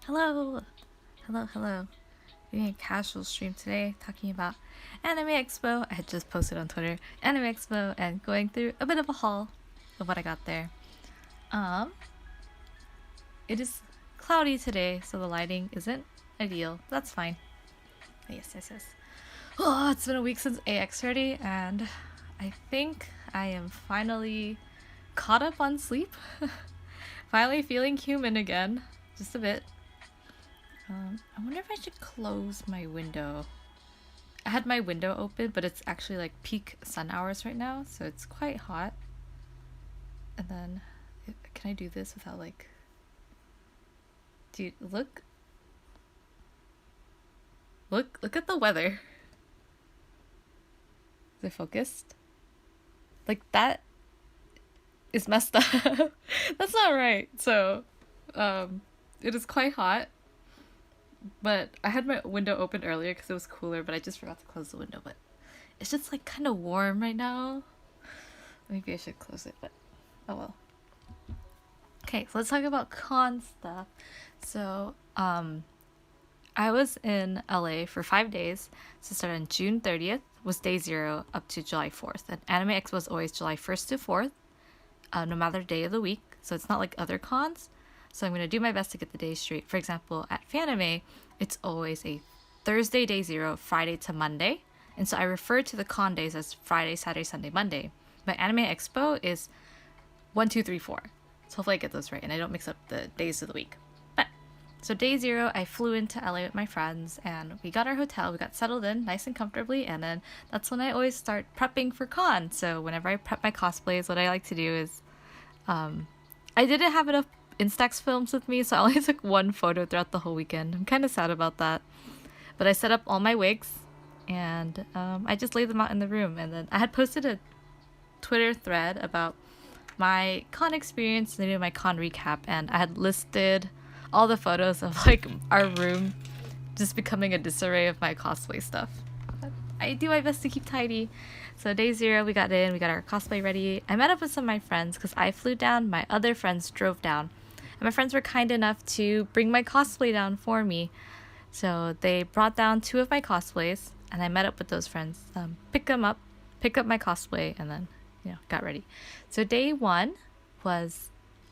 Hello! Hello. Doing a casual stream today talking about Anime Expo. I had just posted on Twitter Anime Expo and going through a bit of a haul of what I got there. Um, it is cloudy today, so the lighting isn't ideal. That's fine. Yes. Oh, it's been a week since AX30, and I think I am finally caught up on sleep. Finally feeling human again. Just a bit. I wonder if I should close my window. I had my window open, but it's actually like peak sun hours right now, so it's quite hot. And then, can I do this without like? Dude, look at the weather. Is it focused? Like that is messed up. That's not right. So, it is quite hot. But I had my window open earlier because it was cooler, but I just forgot to close the window. But it's just like kind of warm right now. Maybe I should close it, but oh well. Okay, so let's talk about con stuff. So, I was in LA for 5 days. So, started on June 30th was day zero up to July 4th. And Anime Expo was always July 1st to 4th, no matter day of the week. So, it's not like other cons. So, I'm going to do my best to get the days straight. For example, at Fanime, it's always a Thursday, day zero, Friday to Monday. And so, I refer to the con days as Friday, Saturday, Sunday, Monday. But Anime Expo is 1, 2, 3, 4. So hopefully I get those right and I don't mix up the days of the week. But so day zero, I flew into LA with my friends and we got our hotel. We got settled in nice and comfortably, and then that's when I always start prepping for con. So whenever I prep my cosplays, what I like to do is, I didn't have enough Instax films with me, so I only took one photo throughout the whole weekend. I'm kind of sad about that. But I set up all my wigs and I just laid them out in the room. And then I had posted a Twitter thread about my con experience and my con recap, and I had listed all the photos of like our room just becoming a disarray of my cosplay stuff. But I do my best to keep tidy. So day zero, we got in, we got our cosplay ready. I met up with some of my friends because I flew down, my other friends drove down. And my friends were kind enough to bring my cosplay down for me. So they brought down two of my cosplays, and I met up with those friends, pick up my cosplay, and then got ready. So day one was,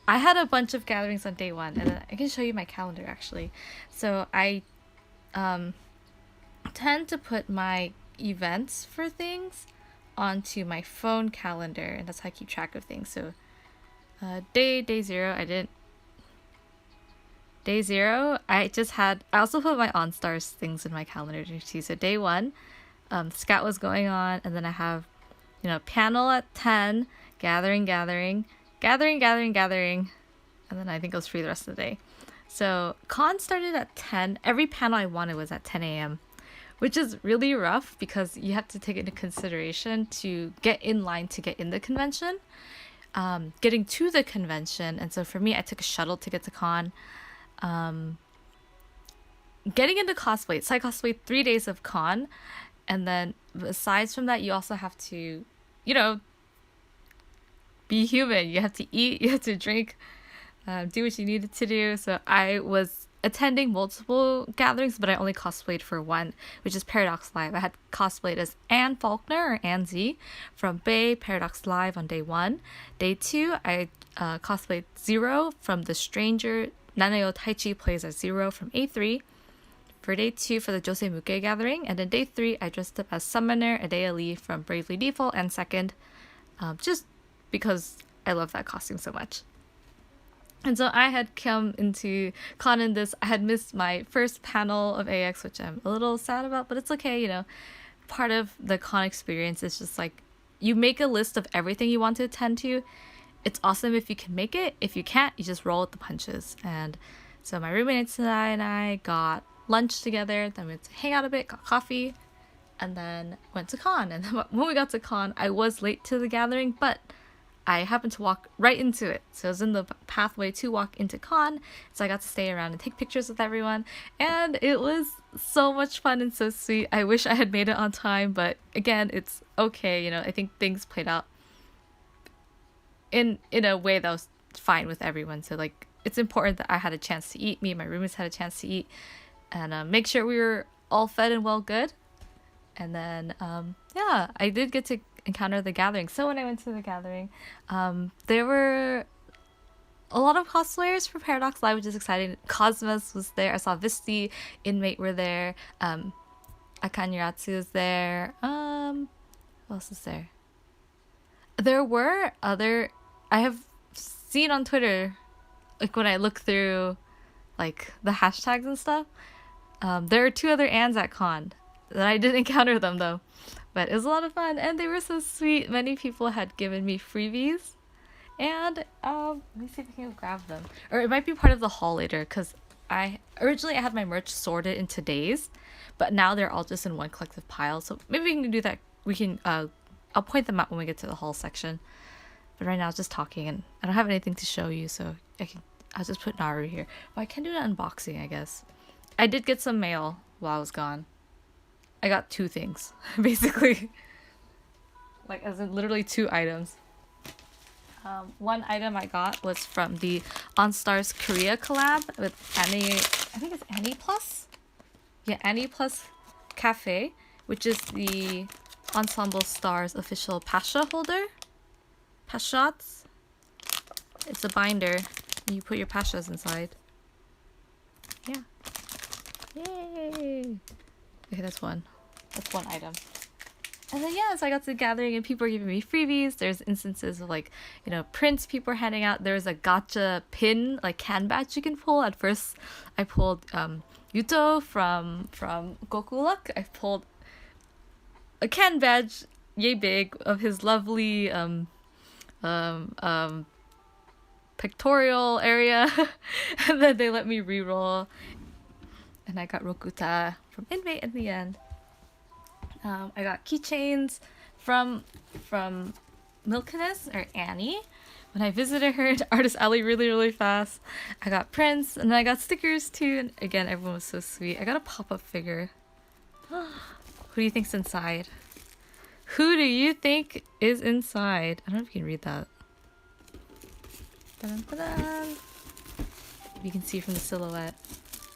I had a bunch of gatherings on day one, and I can show you my calendar actually. So I tend to put my events for things onto my phone calendar, and that's how I keep track of things. So day zero, I also put my OnStars things in my calendar too. So day one, Scout was going on, and then I have panel at 10, gathering, and then I think I was free the rest of the day. So con started at 10. Every panel I wanted was at 10 a.m., which is really rough because you have to take into consideration to get in line to get in the convention, getting to the convention. And so for me, I took a shuttle to get to con. Getting into cosplay, it's like cosplay 3 days of con. And then aside from that, you also have to, be human. You have to eat, you have to drink, do what you needed to do. So I was attending multiple gatherings, but I only cosplayed for one, which is Paradox Live. I had cosplayed as Anne Faulkner or Anne Z from Bay Paradox Live on day one. Day two, I cosplayed Zero from The Stranger. Nanayo Taichi plays as Zero from A3. For day two for the Josei Muke gathering, and then day three I dressed up as Summoner Adea Lee from Bravely Default and Second, just because I love that costume so much. And so I had come into con in this. I had missed my first panel of AX, which I'm a little sad about, but it's okay. Part of the con experience is just like you make a list of everything you want to attend to. It's awesome if you can make it. If you can't, you just roll with the punches. And so my roommates and I got lunch together, then we went to hang out a bit, got coffee, and then went to con. And then when we got to con, I was late to the gathering, but I happened to walk right into it. So I was in the pathway to walk into con, so I got to stay around and take pictures with everyone, and it was so much fun and so sweet. I wish I had made it on time, but again, it's okay. I think things played out in a way that was fine with everyone. So like it's important that I had a chance to eat. Me and my roommates had a chance to eat, and make sure we were all fed and well good. And then yeah, I did get to encounter the gathering. So when I went to the gathering, there were a lot of cosplayers for Paradox Live, which is exciting. Cosmos was there. I saw Visti, Inmate were there. Akanyaratsu was there. Who else is there? There were other. I have seen on Twitter, like when I look through, like the hashtags and stuff. There are two other Ans at con. That I didn't encounter them though, but it was a lot of fun and they were so sweet. Many people had given me freebies, and let me see if I can grab them, or it might be part of the haul later because I originally I had my merch sorted into days, but now they're all just in one collective pile. So maybe we can do that. We can I'll point them out when we get to the haul section. But right now I was just talking and I don't have anything to show you, so I'll just put Naru here. Well, I can do an unboxing, I guess. I did get some mail while I was gone. I got two things, basically. Like, as in literally two items. One item I got was from the OnStars Korea collab with Annie, I think it's Annie Plus? Yeah, Annie Plus Cafe, which is the Ensemble Stars official Pasha holder. Pashats. It's a binder, and you put your Pashas inside. Yeah. Yay! Okay, that's one. That's one item. And then yeah, so I got to the gathering and people were giving me freebies. There's instances of like, you know, prints people were handing out. There's a gacha pin, like can badge you can pull. At first I pulled Yuto from Goku Luck. I pulled a can badge yay big of his lovely pictorial area. And then they let me reroll. And I got Rokuta from Inmate in the end. I got keychains from Milkiness or Annie. When I visited her at Artist Alley really fast. I got prints and I got stickers too. And again, everyone was so sweet. I got a pop-up figure. Who do you think's inside? Who do you think is inside? I don't know if you can read that. Dun-dun-dun-dun. You can see from the silhouette.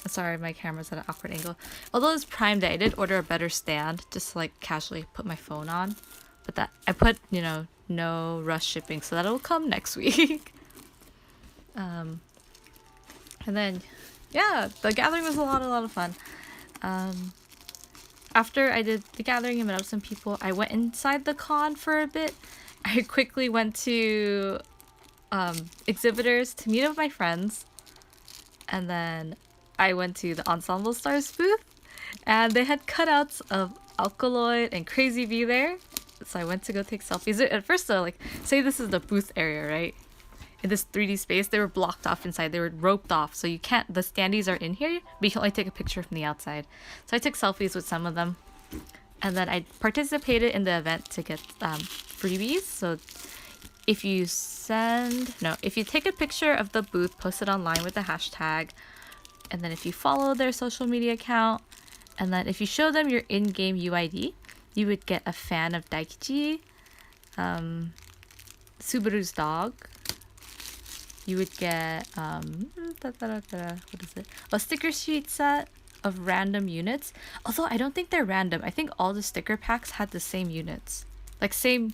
Sorry, my camera's at an awkward angle. Although it's Prime Day, I did order a better stand just to like casually put my phone on. But that I put, you know, no rush shipping, so that'll come next week. And then yeah, the gathering was a lot of fun. After I did the gathering and met up some people, I went inside the con for a bit. I quickly went to exhibitors to meet up with my friends, and then I went to the Ensemble Stars booth, and they had cutouts of Alkaloid and Crazy V there. So I went to go take selfies. At first, though, like, say this is the booth area, right? In this 3D space, they were blocked off inside. They were roped off, so you can't. The standees are in here, but you can only take a picture from the outside. So I took selfies with some of them, and then I participated in the event to get freebies. So if you take a picture of the booth, post it online with the hashtag. And then if you follow their social media account, and then if you show them your in-game UID, you would get a fan of Daikichi, Subaru's dog. You would get what is it? A sticker sheet set of random units. Although I don't think they're random. I think all the sticker packs had the same units, like same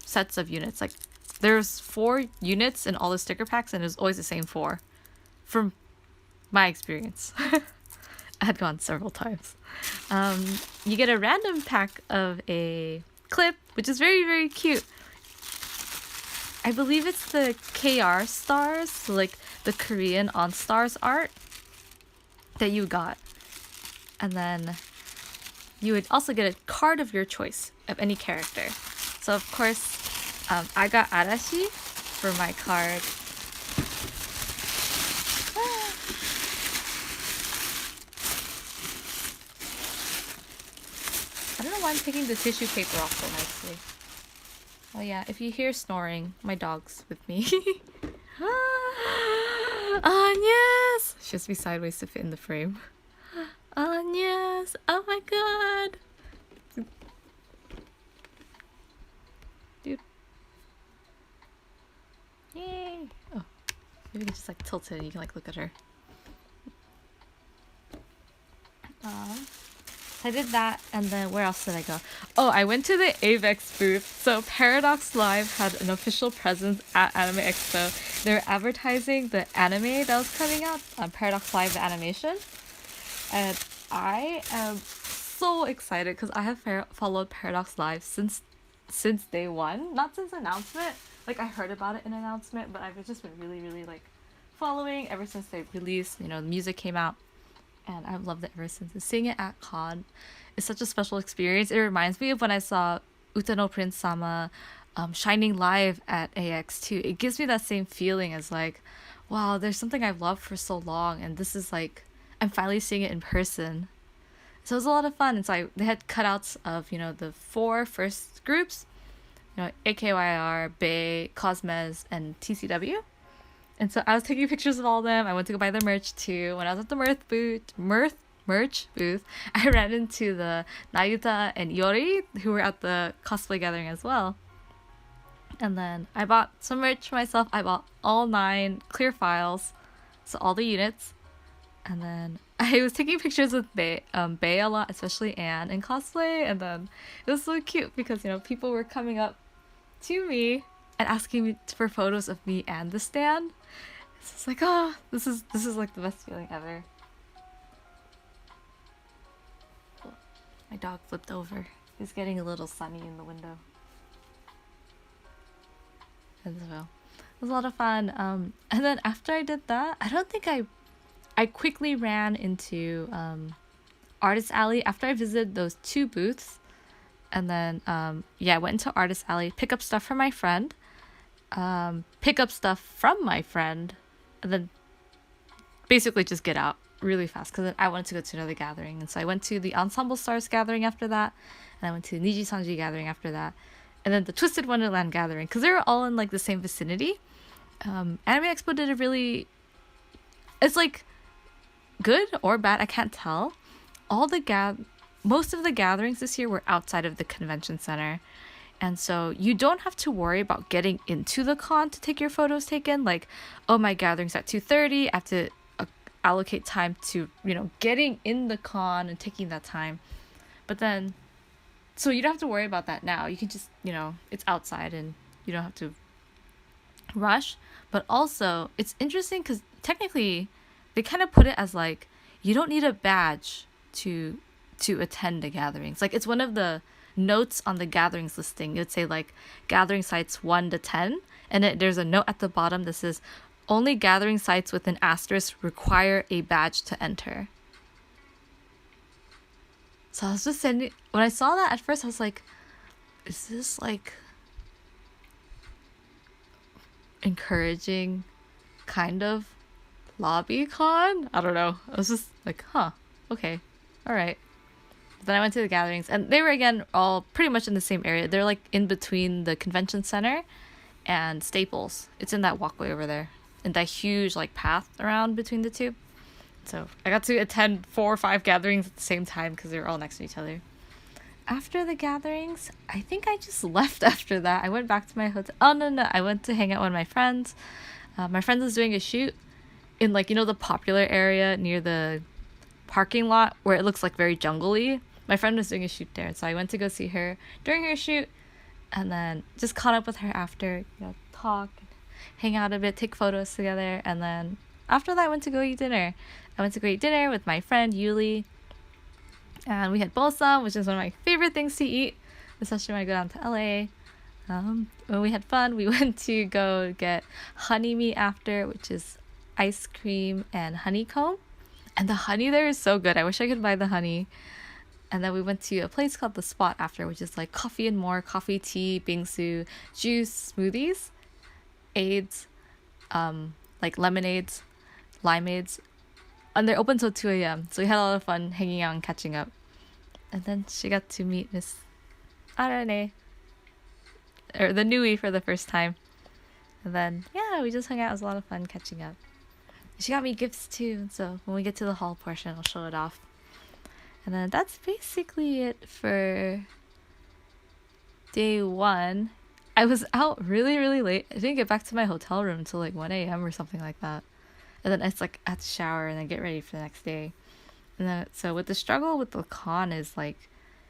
sets of units. Like there's 4 units in all the sticker packs, and it was always the same 4, from my experience. I had gone several times. You get a random pack of a clip, which is very cute. I believe it's the KR stars, so like the Korean OnStars art that you got. And then you would also get a card of your choice of any character. So of course, I got Arashi for my card. I don't know why I'm taking the tissue paper off so nicely. Oh yeah, if you hear snoring, my dog's with me. Agnes! She has to be sideways to fit in the frame. Agnes! Oh my god! Dude. Yay! Oh, Maybe we can just like tilt it and you can like look at her. I did that, and then where else did I go? Oh, I went to the Avex booth. So Paradox Live had an official presence at Anime Expo. They were advertising the anime that was coming out on Paradox Live the animation. And I am so excited because I have followed Paradox Live since day one. Not since announcement. Like, I heard about it in announcement, but I've just been really, really, like, following ever since they released, the music came out. And I've loved it ever since. And seeing it at Con is such a special experience. It reminds me of when I saw Utano Prince Sama shining live at AX2. It gives me that same feeling as like, wow, there's something I've loved for so long, and this is like, I'm finally seeing it in person. So it was a lot of fun. And so they had cutouts of, the 4 first groups, AKYR, Bay, Cosmez, and TCW. And so I was taking pictures of all of them. I went to go buy their merch too. When I was at the merch booth, I ran into the Nayuta and Yori, who were at the cosplay gathering as well. And then I bought some merch for myself. I bought all 9 clear files, so all the units. And then I was taking pictures with Bay a lot, especially Anne in cosplay. And then it was so cute because, people were coming up to me and asking me for photos of me and the stand. So it's like, this is like the best feeling ever. Oh, my dog flipped over. He's getting a little sunny in the window. And so it was a lot of fun. And then after I did that, I don't think I quickly ran into Artist Alley after I visited those 2 booths. And then I went into Artist Alley, pick up stuff for my friend, pick up stuff from my friend, and then basically just get out really fast because I wanted to go to another gathering. And so I went to the Ensemble Stars gathering after that, and I went to the Niji Sanji gathering after that, and then the Twisted Wonderland gathering because they were all in like the same vicinity. Anime Expo did it's like good or bad, I can't tell. Most of the gatherings this year were outside of the convention center. And so you don't have to worry about getting into the con to take your photos taken. Like, oh, my gathering's at 2:30. I have to allocate time to, getting in the con and taking that time. But then, so you don't have to worry about that now. You can just, it's outside and you don't have to rush. But also, it's interesting because technically they kind of put it as like, you don't need a badge to attend the gatherings. Like, it's one of the notes on the gatherings listing. It would say like gathering sites 1 to 10, and there's a note at the bottom that says only gathering sites with an asterisk require a badge to enter. So I was just when I saw that at first I was like, is this like encouraging kind of lobby con? I don't know. I was just like, okay, all right. Then I went to the gatherings, and they were again all pretty much in the same area. They're like in between the convention center and Staples. It's in that walkway over there, in that huge like path around between the two. So I got to attend 4 or 5 gatherings at the same time because they were all next to each other. After the gatherings, I think I just left after that. I went back to my hotel. Oh, no. I went to hang out with my friends. My friend was doing a shoot in like, the popular area near the parking lot where it looks like very jungly. My friend was doing a shoot there, so I went to go see her during her shoot, and then just caught up with her after, talk, hang out a bit, take photos together, and then after that I went to go eat dinner. I went to go eat dinner with my friend Yuli, and we had bosa, which is one of my favorite things to eat, especially when I go down to LA. When we had fun, we went to go get honey meat after, which is ice cream and honeycomb. And the honey there is so good. I wish I could buy the honey. And then we went to a place called The Spot after, which is like coffee and more, coffee, tea, bingsu, juice, smoothies, aids, like lemonades, limeades. And they're open till 2 a.m. So we had a lot of fun hanging out and catching up. And then she got to meet Miss Arane, or the Nui, for the first time. And then, we just hung out. It was a lot of fun catching up. She got me gifts too, so when we get to the hall portion, I'll show it off. And then that's basically it for day 1. I was out really, really late. I didn't get back to my hotel room until like 1 a.m. or something like that. And then it's like I had to shower and then get ready for the next day. And then, so with the struggle with the con is like,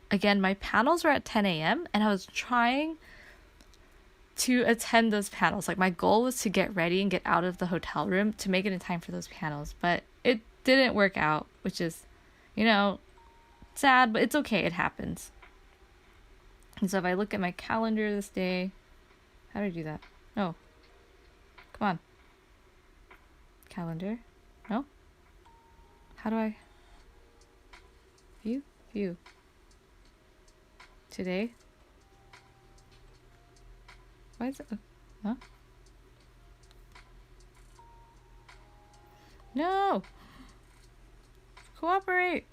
again, my panels were at 10 a.m. and I was trying to attend those panels. Like my goal was to get ready and get out of the hotel room to make it in time for those panels. But it didn't work out, which is, you know, sad, but it's okay. It happens. And so if I look at my calendar this day, how do I do that? No. Come on. Calendar. No? How do I? View? View. Today? Why is it? Huh? No! Cooperate!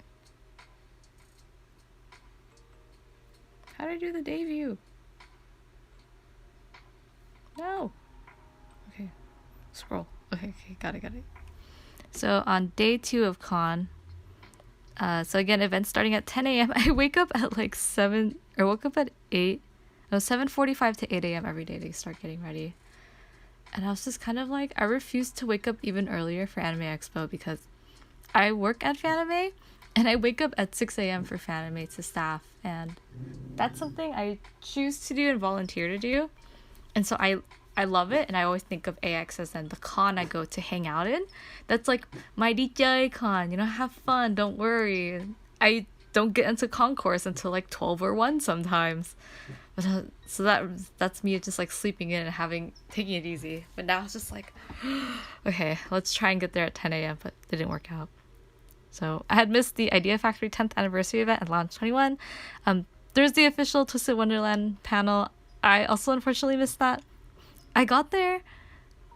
How do I do the day view? No! Okay. Scroll. Okay, got it. So on day 2 of con, so again, events starting at 10 a.m. I wake up at like 7, or woke up at 8. No, 7:45 to 8 a.m. every day to start getting ready. And I was just kind of like, I refused to wake up even earlier for Anime Expo because I work at Fanime and I wake up at 6 a.m. for Fanime to staff. And that's something I choose to do and volunteer to do. And so I love it, and I always think of AX as then the con I go to hang out in. That's like my DJ con, you know, have fun, don't worry. I don't get into concourse until like 12 or 1 sometimes. But, so that's me just like sleeping in and taking it easy. But now it's just like, okay, let's try and get there at 10 a.m. But it didn't work out. So I had missed the Idea Factory 10th anniversary event at Launch 21. There's the official Twisted Wonderland panel. I also unfortunately missed that. I got there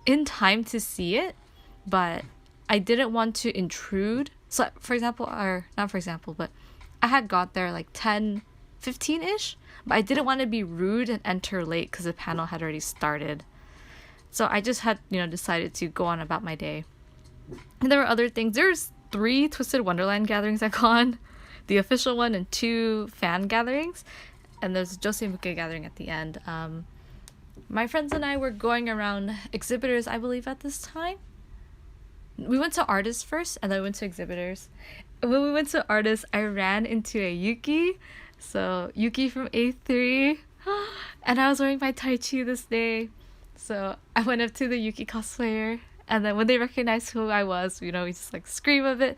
in time to see it, but I didn't want to intrude. So but I had got there like 10:15-ish, but I didn't want to be rude and enter late because the panel had already started. So I just had, decided to go on about my day. And there were other things. There's 3 Twisted Wonderland gatherings at con, the official one and 2 fan gatherings, and there's a Jose Muke gathering at the end. My friends and I were going around exhibitors, I believe, at this time. We went to artists first, and then we went to exhibitors. When we went to artists, I ran into a Yuki. So, Yuki from A3. And I was wearing my Tai Chi this day. So, I went up to the Yuki cosplayer. And then when they recognized who I was, we just like scream a bit.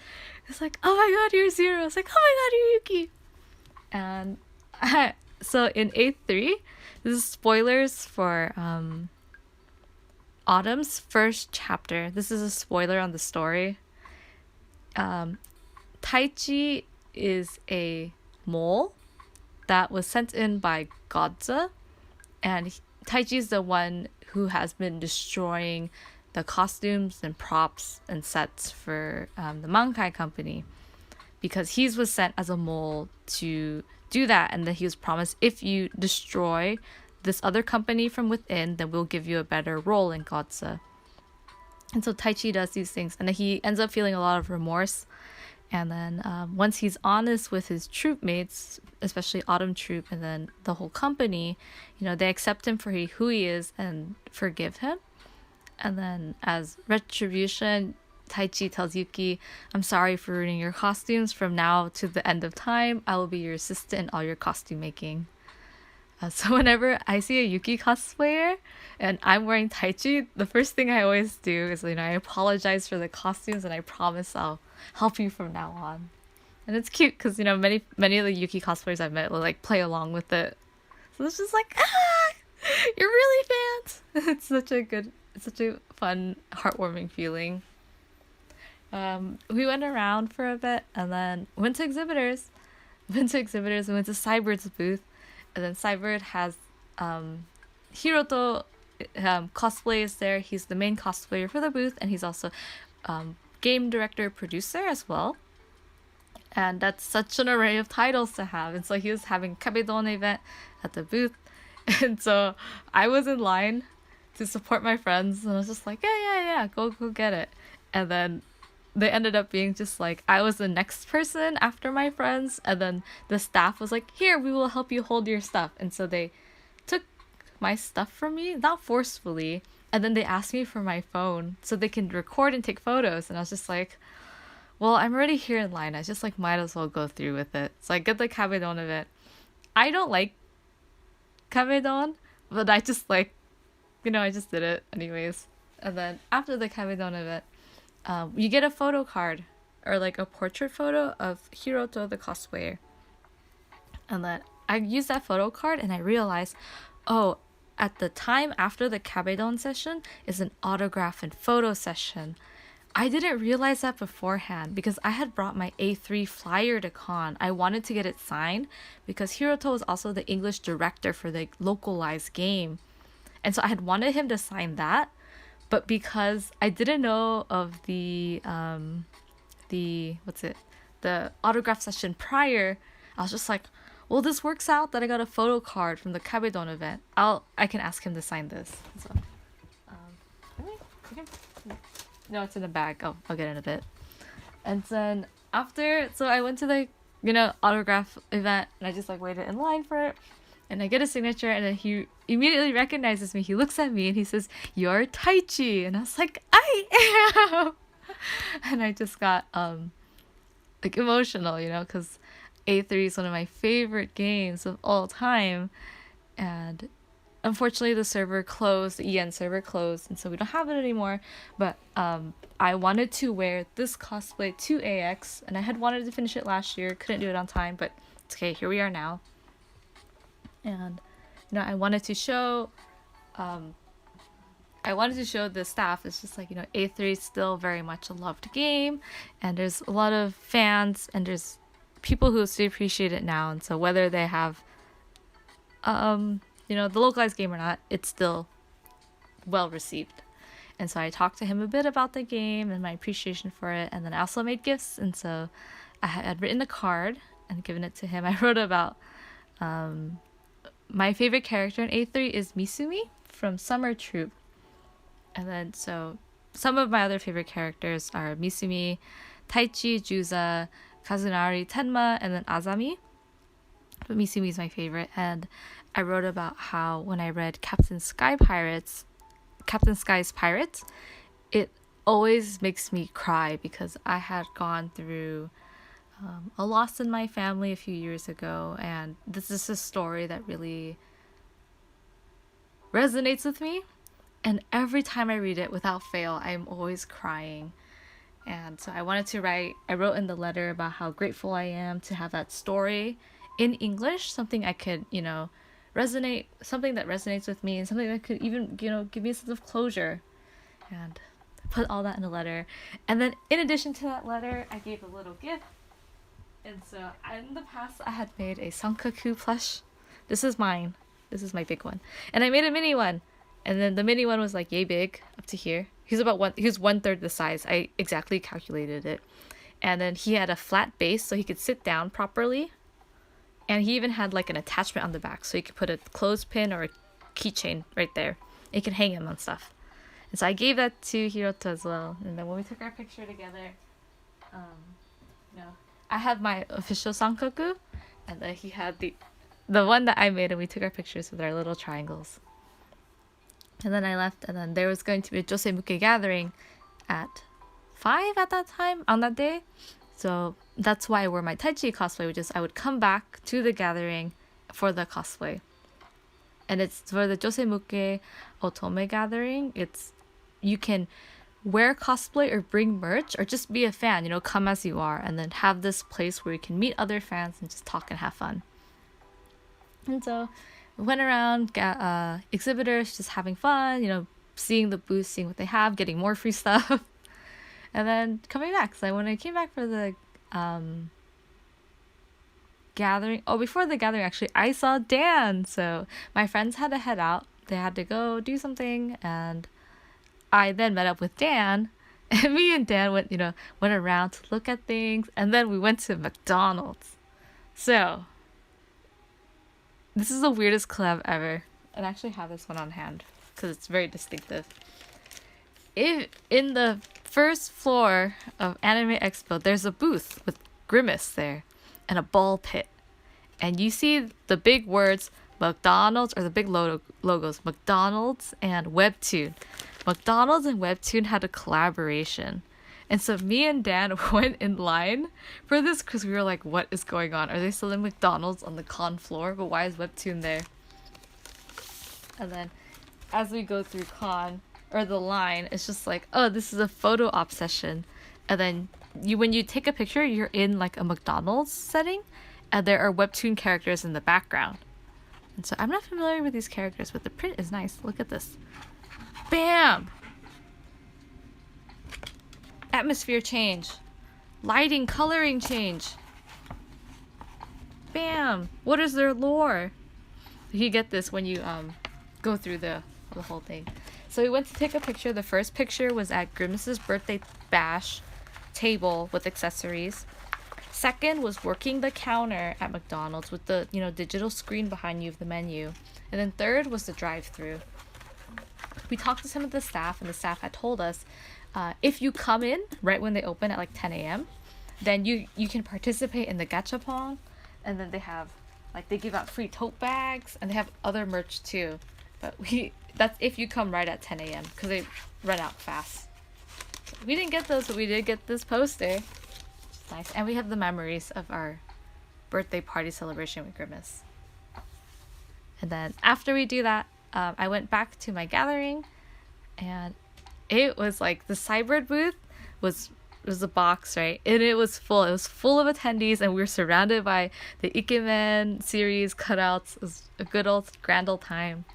It's like, oh my god, you're Zero. It's like, oh my god, you're Yuki. And so in A3, this is spoilers for Autumn's first chapter. This is a spoiler on the story. Taichi is a mole that was sent in by Godza, and Taichi is the one who has been destroying the costumes and props and sets for the Mankai company, because he was sent as a mole to do that, and then he was promised, if you destroy this other company from within, then we'll give you a better role in Godza. And so Taichi does these things, and then he ends up feeling a lot of remorse. And then once he's honest with his troop mates, especially Autumn Troop and then the whole company, they accept him for who he is and forgive him. And then as retribution, Taichi tells Yuki, I'm sorry for ruining your costumes. From now to the end of time, I will be your assistant in all your costume making. So whenever I see a Yuki cosplayer and I'm wearing Taichi, the first thing I always do is, I apologize for the costumes and I promise I'll help you from now on. And it's cute because, many of the Yuki cosplayers I've met will like play along with it. So it's just like, you're really fans. It's such a fun, heartwarming feeling. We went around for a bit and then went to exhibitors. We went to Cybird's booth, and then Cybird has Hiroto cosplay is there. He's the main cosplayer for the booth, and he's also game director, producer as well. And that's such an array of titles to have. And so he was having Kabedon event at the booth, and so I was in line to support my friends, and I was just like, yeah, go get it. And then they ended up being just like, I was the next person after my friends, and then the staff was like, here, we will help you hold your stuff. And so they took my stuff from me, not forcefully. And then they asked me for my phone so they can record and take photos. And I was just like, well, I'm already here in line. I just like might as well go through with it. So I get the kabedon of it. I don't like kabedon, but I just like, I just did it anyways. And then after the kabedon of it, you get a photo card or like a portrait photo of Hiroto the cosplayer. And then I used that photo card and I realized, oh, at the time after the kabedon session is an autograph and photo session. I didn't realize that beforehand because I had brought my A3 flyer to con. I wanted to get it signed because Hiroto was also the English director for the localized game. And so I had wanted him to sign that, but because I didn't know of the autograph session prior, I was just like, well, this works out that I got a photo card from the kabedon event. I can ask him to sign this. So, no, it's in the bag. I'll get it in a bit. And then so I went to the autograph event and I just like waited in line for it. And I get a signature and then he immediately recognizes me. He looks at me and he says, "You're Taichi." And I was like, "I am." And I just got like emotional, because A3 is one of my favorite games of all time. And unfortunately the server closed, the EN server closed, and so we don't have it anymore. But I wanted to wear this cosplay to AX and I had wanted to finish it last year, couldn't do it on time, but it's okay, here we are now. And I wanted to show the staff, it's just like, A3 is still very much a loved game and there's a lot of fans and there's people who still appreciate it now, and so whether they have the localized game or not, it's still well received. And so I talked to him a bit about the game and my appreciation for it, and then I also made gifts, and so I had written a card and given it to him. I wrote about my favorite character in A3 is Misumi from Summer Troop. And then so some of my other favorite characters are Misumi, Taichi, Juza, Kazunari, Tenma, and then Azami. But Misumi is my favorite. And I wrote about how when I read Captain Sky's Pirates, it always makes me cry because I had gone through a loss in my family a few years ago, and this is a story that really resonates with me. And every time I read it, without fail, I'm always crying. And so I wrote in the letter about how grateful I am to have that story in English, something I could, something that resonates with me and something that could even, give me a sense of closure. And put all that in a letter. And then in addition to that letter, I gave a little gift. And so in the past, I had made a Sankaku plush. This is mine. This is my big one. And I made a mini one. And then the mini one was like yay big, up to here. He was 1/3 the size. I exactly calculated it. And then he had a flat base so he could sit down properly. And he even had like an attachment on the back so you could put a clothespin or a keychain right there. You could hang him on stuff. And so I gave that to Hiroto as well. And then when we took our picture together, I had my official Sankaku, and then he had the one that I made, and we took our pictures with our little triangles. And then I left, and then there was going to be a Josei Muke gathering at 5 at that time, on that day. So that's why I wore my Taichi cosplay, which is I would come back to the gathering for the cosplay. And it's for the Josei Muke Otome gathering. You can wear cosplay or bring merch or just be a fan, come as you are, and then have this place where you can meet other fans and just talk and have fun. And so we went around, exhibitors, just having fun, seeing the booths, seeing what they have, getting more free stuff. And then coming back. So when I came back for the gathering, before the gathering actually, I saw Dan. So my friends had to head out. They had to go do something, and I then met up with Dan, and me and Dan went around to look at things, and then we went to McDonald's. So this is the weirdest collab ever. And I actually have this one on hand because it's very distinctive. In the first floor of Anime Expo, there's a booth with Grimace there and a ball pit. And you see the big words McDonald's, or the big logos, McDonald's and Webtoon. McDonald's and Webtoon had a collaboration. And so me and Dan went in line for this because we were like, what is going on? Are they selling McDonald's on the con floor? But why is Webtoon there? And then as we go through con, or the line, it's just like, oh, this is a photo op session. And then when you take a picture, you're in like a McDonald's setting, and there are Webtoon characters in the background. And so I'm not familiar with these characters, but the print is nice. Look at this. Bam! Atmosphere change. Lighting, coloring change. Bam! What is their lore? You get this when you go through the whole thing. So we went to take a picture. The first picture was at Grimace's birthday bash table with accessories. Second was working the counter at McDonald's with the digital screen behind you of the menu. And then third was the drive-through. We talked to some of the staff, and the staff had told us if you come in right when they open at like 10 a.m., then you can participate in the gachapon. And then they give out free tote bags, and they have other merch too. But that's if you come right at 10 a.m. because they run out fast. So we didn't get those, but we did get this poster. Nice. And we have the memories of our birthday party celebration with Grimace. And then after we do that, I went back to my gathering, and it was like the Cybrid booth was a box, right? And it was full. It was full of attendees, and we were surrounded by the Ikemen series cutouts. It was a good old grand old time.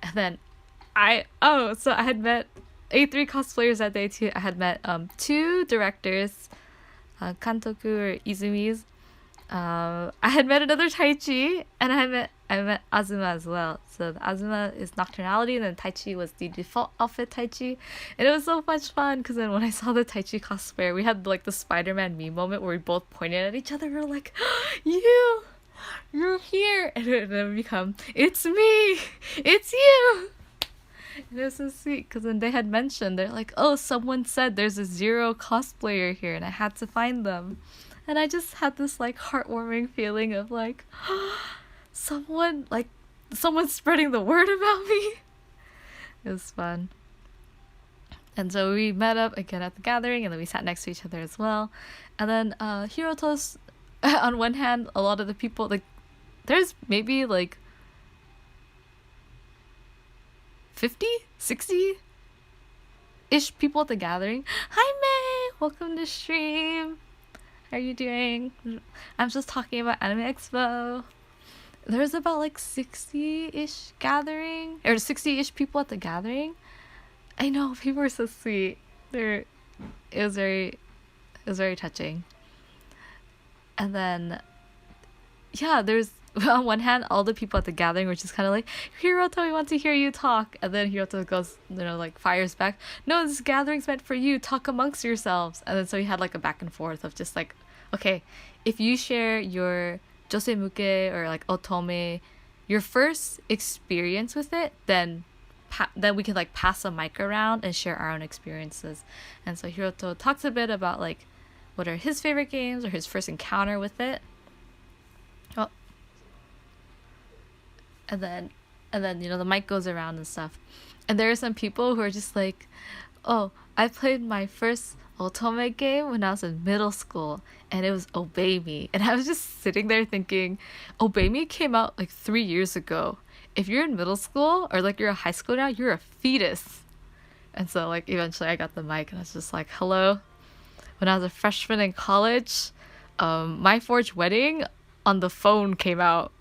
And then I had met A3 cosplayers that day too. I had met 2 directors, Kantoku or Izumi's. I had met another Taichi, and I met Azuma as well. So the Azuma is Nocturnality, and then Taichi was the default outfit Taichi. And it was so much fun because then when I saw the Taichi cosplayer, we had like the Spider-Man meme moment where we both pointed at each other. We were like, you're here. And then we become, it's me, it's you. And it was so sweet because then they had mentioned, they're like, oh, someone said there's a Zero cosplayer here, and I had to find them. And I just had this like heartwarming feeling of like, someone's spreading the word about me. It was fun. And so we met up again at the gathering, and then we sat next to each other as well. And then Hiroto's, on one hand, a lot of the people, like, there's maybe like 50, 60-ish people at the gathering. Hi, May! Welcome to stream. How are you doing? I'm just talking about Anime Expo. There's about like 60-ish gathering, or 60-ish people at the gathering. I know, people are so sweet. It was very touching. And then, yeah, there's, on one hand, all the people at the gathering were just kind of like, Hiroto, we want to hear you talk. And then Hiroto goes, like fires back, no, this gathering's meant for you, talk amongst yourselves. And then so we had like a back and forth of just like, okay, if you share your Josei Muke or like Otome, your first experience with it, then we can like pass a mic around and share our own experiences. And so Hiroto talks a bit about like what are his favorite games or his first encounter with it. Oh. And then the mic goes around and stuff. And there are some people who are just like, oh, I played my first Otome game when I was in middle school, and it was Obey Me. And I was just sitting there thinking, Obey Me came out like 3 years ago. If you're in middle school or like you're in high school now, you're a fetus. And so like eventually I got the mic, and I was just like, hello. When I was a freshman in college, My Forge Wedding on the phone came out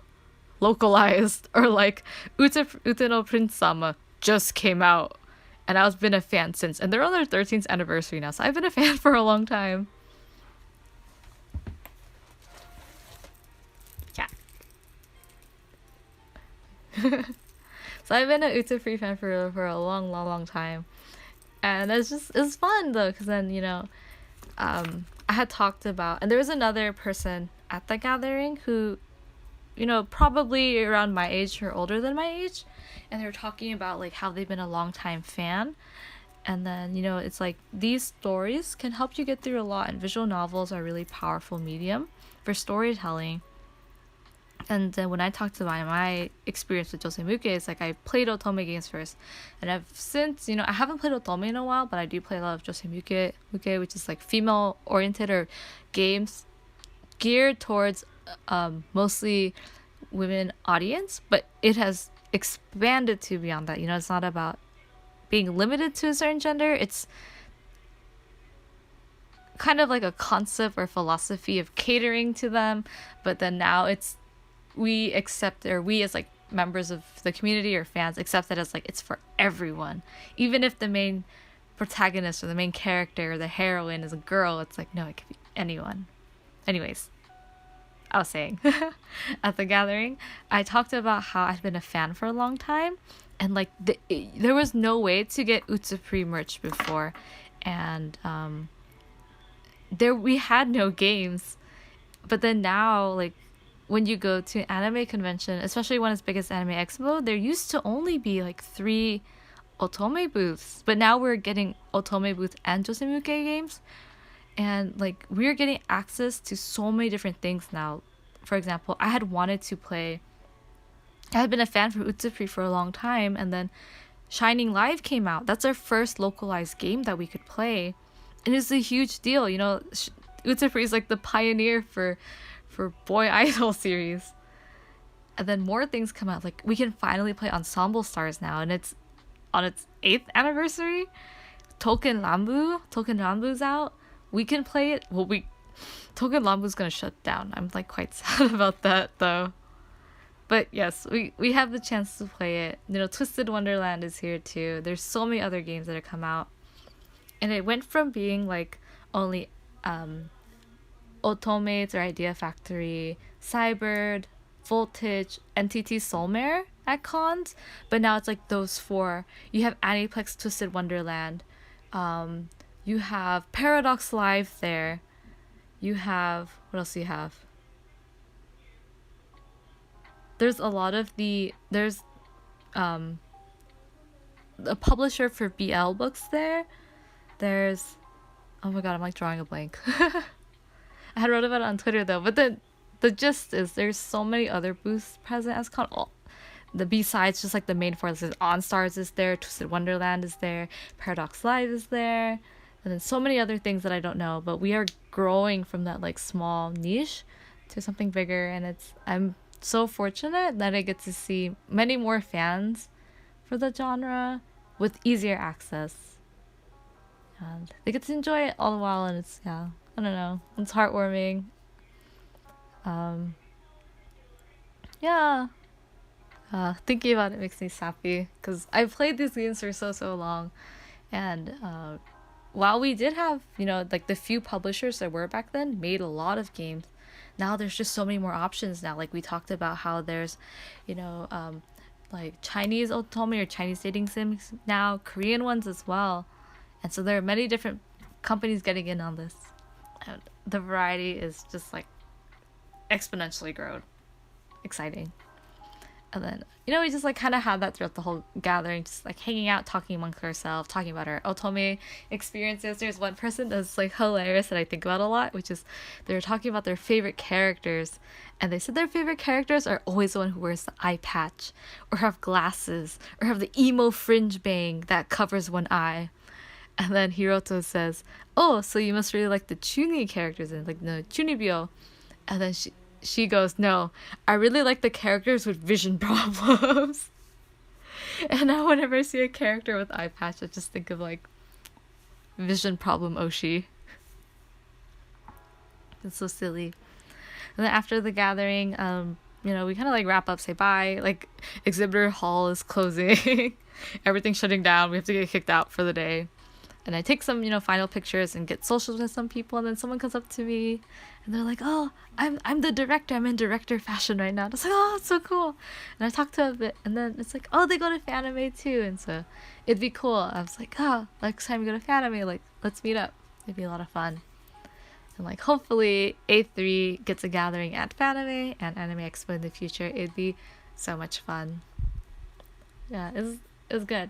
localized, or like Ute no Prince Sama just came out. And I've been a fan since. And they're on their 13th anniversary now. So I've been a fan for a long time. Yeah. So I've been a Ute Free fan for a long time. And it's fun though. Because then, I had talked about... And there was another person at the gathering who, probably around my age or older than my age. And they were talking about like how they've been a long time fan. And then, it's like these stories can help you get through a lot, and visual novels are a really powerful medium for storytelling. And then when I talked about my experience with Josemuke, it's like I played Otome games first. And I've since, I haven't played Otome in a while, but I do play a lot of Josemuke, which is like female oriented or games geared towards mostly women audience, but it has expanded to beyond that. It's not about being limited to a certain gender. It's kind of like a concept or philosophy of catering to them, but then now we accept, or we as like members of the community or fans accept it as like it's for everyone. Even if the main protagonist or the main character or the heroine is a girl, it's like, no, it could be anyone. Anyways, I was saying at the gathering, I talked about how I'd been a fan for a long time, and like there was no way to get Utsupri merch before, and we had no games. But then now, like, when you go to an anime convention, especially one as big as Anime Expo, there used to only be like 3 Otome booths, but now we're getting Otome booth and Josemuke games, and like we're getting access to so many different things now. For example, I had been a fan for Utsupri for a long time, and then Shining Live came out. That's our first localized game that we could play, and it's a huge deal. Utsupri is like the pioneer for boy idol series. And then more things come out. Like, we can finally play Ensemble Stars now, and it's on its 8th anniversary. Token Ranbu's out. We can play it. Well, Token Ranbu's gonna shut down. I'm like quite sad about that though. But yes, we have the chance to play it. Twisted Wonderland is here too. There's so many other games that have come out. And it went from being like only Otomates or Idea Factory, Cybird, Voltage, NTT Soulmare at cons, but now it's like those 4. You have Aniplex Twisted Wonderland, you have Paradox Live there, you have, what else do you have? There's a lot of there's a publisher for BL books there. There's, oh my god, I'm like drawing a blank. I had wrote about it on Twitter though, but the gist is there's so many other booths present as con. The B-sides, just like the main 4, there's OnStars is there, Twisted Wonderland is there, Paradox Live is there, and then so many other things that I don't know. But we are growing from that like small niche to something bigger, and I'm so fortunate that I get to see many more fans for the genre with easier access, and they get to enjoy it all the while, and it's, yeah, I don't know, it's heartwarming. Yeah. Thinking about it makes me sappy, because I've played these games for so long, and while we did have, like the few publishers that were back then made a lot of games, now there's just so many more options now. Like we talked about how there's, like Chinese otome or Chinese dating sims now, Korean ones as well, and so there are many different companies getting in on this, and the variety is just like exponentially grown. Exciting. And then, we just like kind of had that throughout the whole gathering, just like hanging out, talking amongst ourselves, talking about our otome experiences. There's one person that's like hilarious that I think about a lot, which is they were talking about their favorite characters, and they said their favorite characters are always the one who wears the eye patch, or have glasses, or have the emo fringe bang that covers one eye. And then Hiroto says, "Oh, so you must really like the Chuni characters," and like the Chunibyo. And then she goes, "No, I really like the characters with vision problems." And now whenever I see a character with eye patch, I just think of like vision problem Oshi. It's so silly. And then after the gathering, we kind of like wrap up, say bye. Like exhibitor hall is closing, everything's shutting down. We have to get kicked out for the day. And I take some, final pictures and get socials with some people, and then someone comes up to me and they're like, "Oh, I'm the director. I'm in director fashion right now." And I was like, "Oh, that's so cool." And I talked to them a bit, and then it's like, "Oh, they go to Fanime too." And so it'd be cool. I was like, "Oh, next time we go to Fanime, like, let's meet up. It'd be a lot of fun." And like hopefully A3 gets a gathering at Fanime and Anime Expo in the future. It'd be so much fun. Yeah, it was good.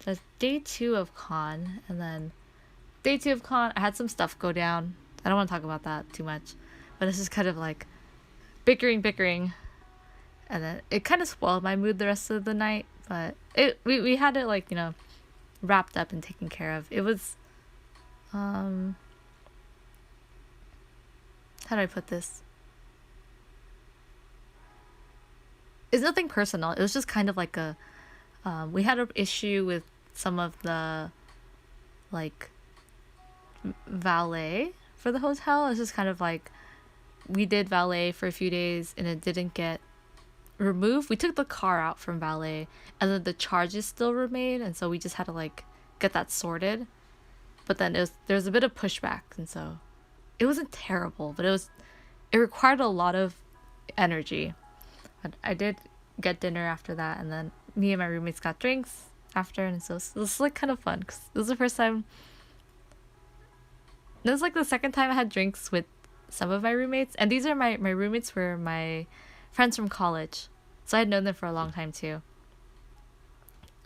That's day 2 of con, and then day 2 of con, I had some stuff go down. I don't want to talk about that too much, but this is kind of like bickering, and then it kind of spoiled my mood the rest of the night. But we had it like, wrapped up and taken care of. It was, how do I put this? It's nothing personal. It was just kind of like we had an issue with some of the like valet for the hotel. It's just kind of like we did valet for a few days and it didn't get removed. We took the car out from valet and then the charges still remained, and so we just had to like get that sorted. But then there was a bit of pushback, and so it wasn't terrible, but it required a lot of energy. But I did get dinner after that, and then me and my roommates got drinks after, and so it was like kind of fun because it was the first time. This was like the second time I had drinks with some of my roommates, and these are my roommates were my friends from college, so I had known them for a long time too.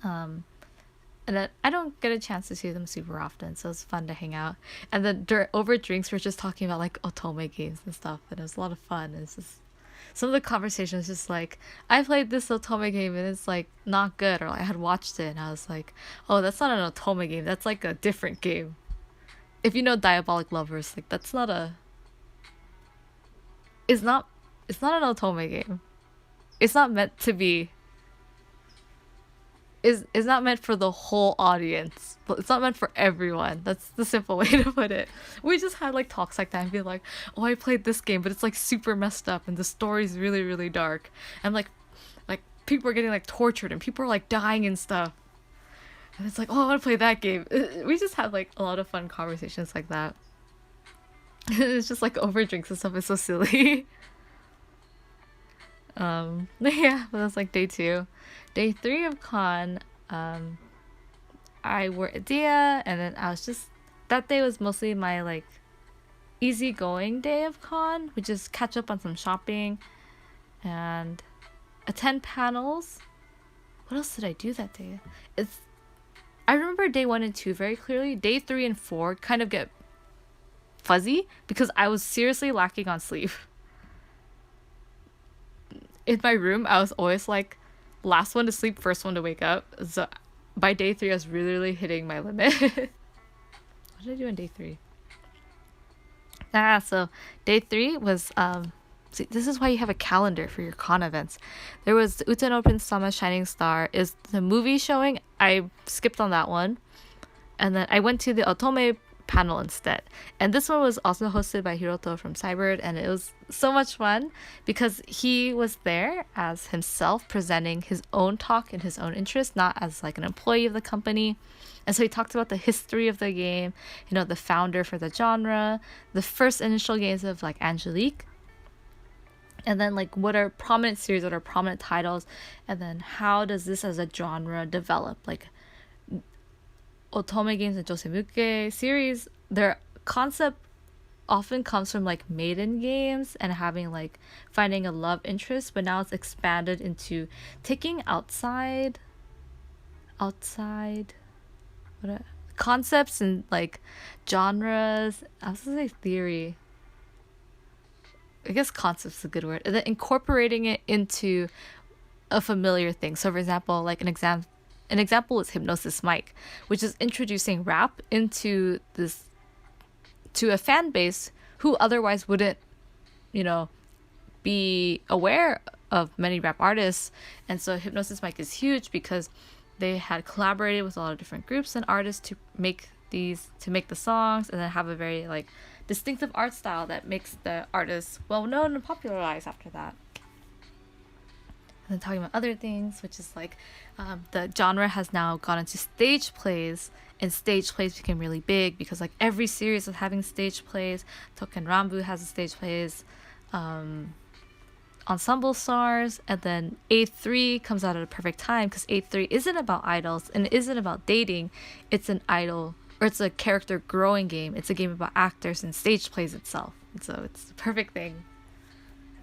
And I don't get a chance to see them super often, so it's fun to hang out. And then over drinks, we're just talking about like otome games and stuff, and it was a lot of fun. And it's just some of the conversations just like, I played this otome game and it's like not good, or like, I had watched it and I was like, oh, that's not an otome game, that's like a different game. If you know Diabolic Lovers, like that's not a, it's not an otome game. It's not meant to be, is not meant for the whole audience. But it's not meant for everyone. That's the simple way to put it. We just had like talks like that and be like, oh, I played this game, but it's like super messed up and the story's really, really dark. And like people are getting like tortured and people are like dying and stuff. And it's like, oh, I want to play that game. We just had like a lot of fun conversations like that. It's just like over drinks and stuff. It's so silly. Yeah, but that's like day 2. Day 3 of con, I wore a dia, and then I was just, that day was mostly my like easygoing day of con, which is catch up on some shopping and attend panels. What else did I do that day? I remember day 1 and 2 very clearly. Day 3 and 4 kind of get fuzzy because I was seriously lacking on sleep. In my room, I was always like last one to sleep, first one to wake up. So by day 3, I was really hitting my limit. What did I do on day 3? So day 3 was see, this is why you have a calendar for your con events. There was Uteno Prince Sama Shining Star is the movie showing. I skipped on that one, and then I went to the Otome panel instead. And this one was also hosted by Hiroto from Cybird, and it was so much fun because he was there as himself presenting his own talk in his own interest, not as like an employee of the company. And so he talked about the history of the game, the founder for the genre, the first initial games of like Angelique, and then like what are prominent series, what are prominent titles, and then how does this as a genre develop. Like otome games and josemuke series, their concept often comes from like maiden games and having like finding a love interest, but now it's expanded into taking outside what concepts and like genres. I was gonna say theory. I guess concept's a good word. And then incorporating it into a familiar thing. So for example, like an example is Hypnosis Mic, which is introducing rap into this to a fan base who otherwise wouldn't, be aware of many rap artists. And so Hypnosis Mic is huge because they had collaborated with a lot of different groups and artists to make the songs, and then have a very like distinctive art style that makes the artists well known and popularized after that. And then talking about other things, which is like the genre has now gone into stage plays, and stage plays became really big because like every series was having stage plays. Token Rambu has a stage plays, Ensemble Stars, and then A3 comes out at a perfect time because A3 isn't about idols and it isn't about dating. It's an idol, or it's a character growing game. It's a game about actors and stage plays itself. And so it's the perfect thing.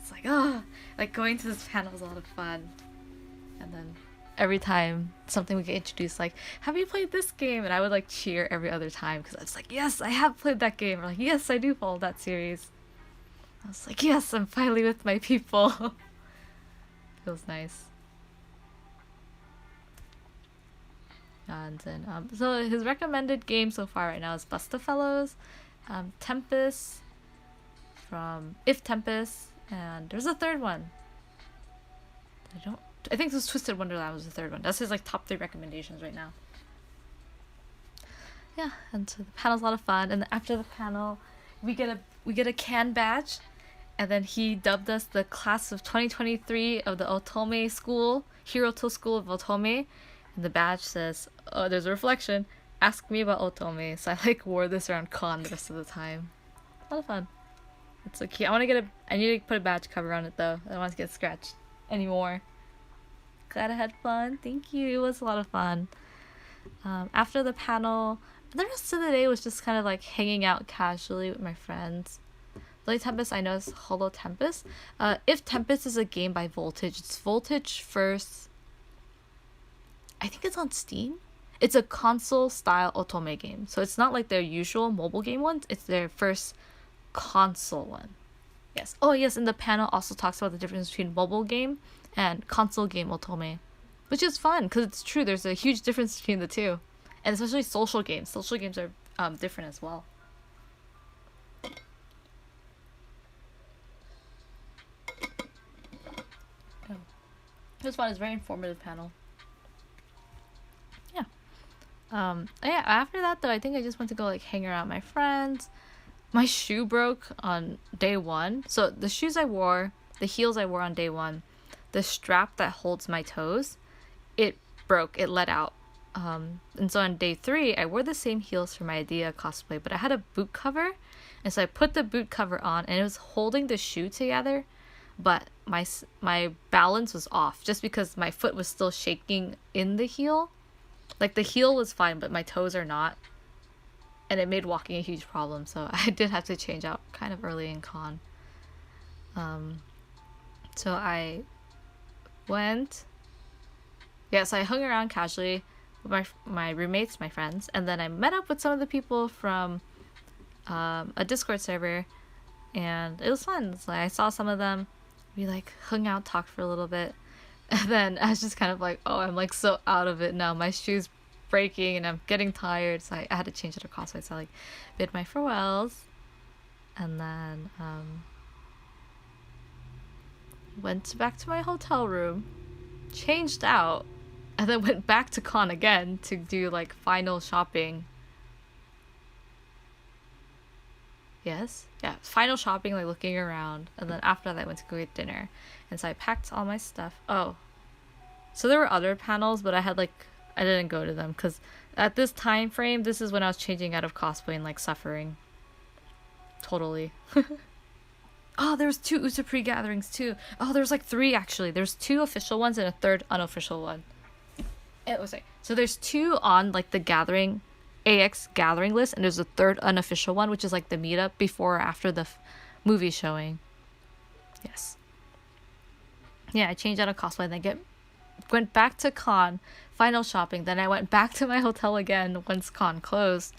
It's like, like going to this panel is a lot of fun. And then every time something would get introduced, like, have you played this game? And I would like cheer every other time because I was like, yes, I have played that game. Or like, yes, I do follow that series. I was like, yes, I'm finally with my people. Feels nice. And then, so his recommended game so far right now is Bustafellows, Tempest from If Tempest, and there's a third one. I think this Twisted Wonderland was the third one. That's his like top 3 recommendations right now. Yeah, and so the panel's a lot of fun. And after the panel, we get a can badge, and then he dubbed us the class of 2023 of the Otome School, Hiroto School of Otome. And the badge says, "Oh, there's a reflection. Ask me about Otome." So I like wore this around con the rest of the time. A lot of fun. It's so cute. I need to put a badge cover on it though. I don't want it to get scratched anymore. Glad I had fun. Thank you. It was a lot of fun. After the panel, the rest of the day was just kind of like hanging out casually with my friends. The only Tempest I know is Hollow Tempest. If Tempest is a game by Voltage, it's Voltage first. I think it's on Steam. It's a console style otome game. So it's not like their usual mobile game ones. It's their first console one. Yes. Oh yes, and the panel also talks about the difference between mobile game and console game otome, which is fun because it's true. There's a huge difference between the two, and especially social games. Social games are different as well. Oh. It was fun. It was a very informative panel. Yeah. Yeah. After that though, I think I just went to go like hang around with my friends. My shoe broke on day 1. So the shoes I wore, the heels I wore on day 1, the strap that holds my toes, it broke. It let out. And so on day 3, I wore the same heels for my Idea cosplay, but I had a boot cover. And so I put the boot cover on, and it was holding the shoe together, but my balance was off just because my foot was still shaking in the heel. Like the heel was fine, but my toes are not. And it made walking a huge problem, so I did have to change out kind of early in con. So I went... Yeah, so I hung around casually with my roommates, my friends, and then I met up with some of the people from a Discord server, and it was fun. So I saw some of them. We like hung out, talked for a little bit, and then I was just kind of like, oh, I'm like so out of it now. My shoes breaking and I'm getting tired, so I had to change it to cosplay. So I like bid my farewells, and then went back to my hotel room, changed out, and then went back to con again to do like final shopping. Yes, yeah, final shopping, like looking around, and then after that I went to go get dinner, and so I packed all my stuff. Oh, so there were other panels, but I didn't go to them because at this time frame, this is when I was changing out of cosplay and like suffering. Totally. Oh, there was 2 Utapri gatherings too. Oh, there's like 3 actually. There's 2 official ones and a 3rd unofficial one. It was like, so there's 2 on like the gathering, AX gathering list, and there's a 3rd unofficial one, which is like the meetup before or after the movie showing. Yes. Yeah, I changed out of cosplay and then went back to con, final shopping. Then I went back to my hotel again once con closed,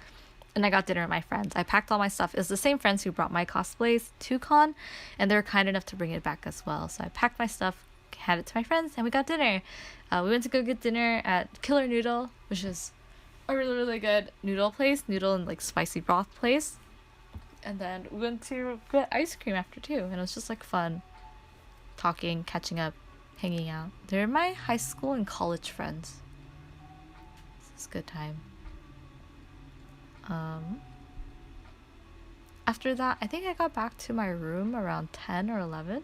and I got dinner with my friends. I packed all my stuff. It was the same friends who brought my cosplays to con, and they were kind enough to bring it back as well. So I packed my stuff, had it to my friends, and we got dinner. We went to go get dinner at Killer Noodle, which is a really, really good noodle and like spicy broth place. And then we went to get ice cream after too, and it was just like fun, talking, catching up, hanging out. They're my high school and college friends. This is a good time. After that, I think I got back to my room around 10 or 11.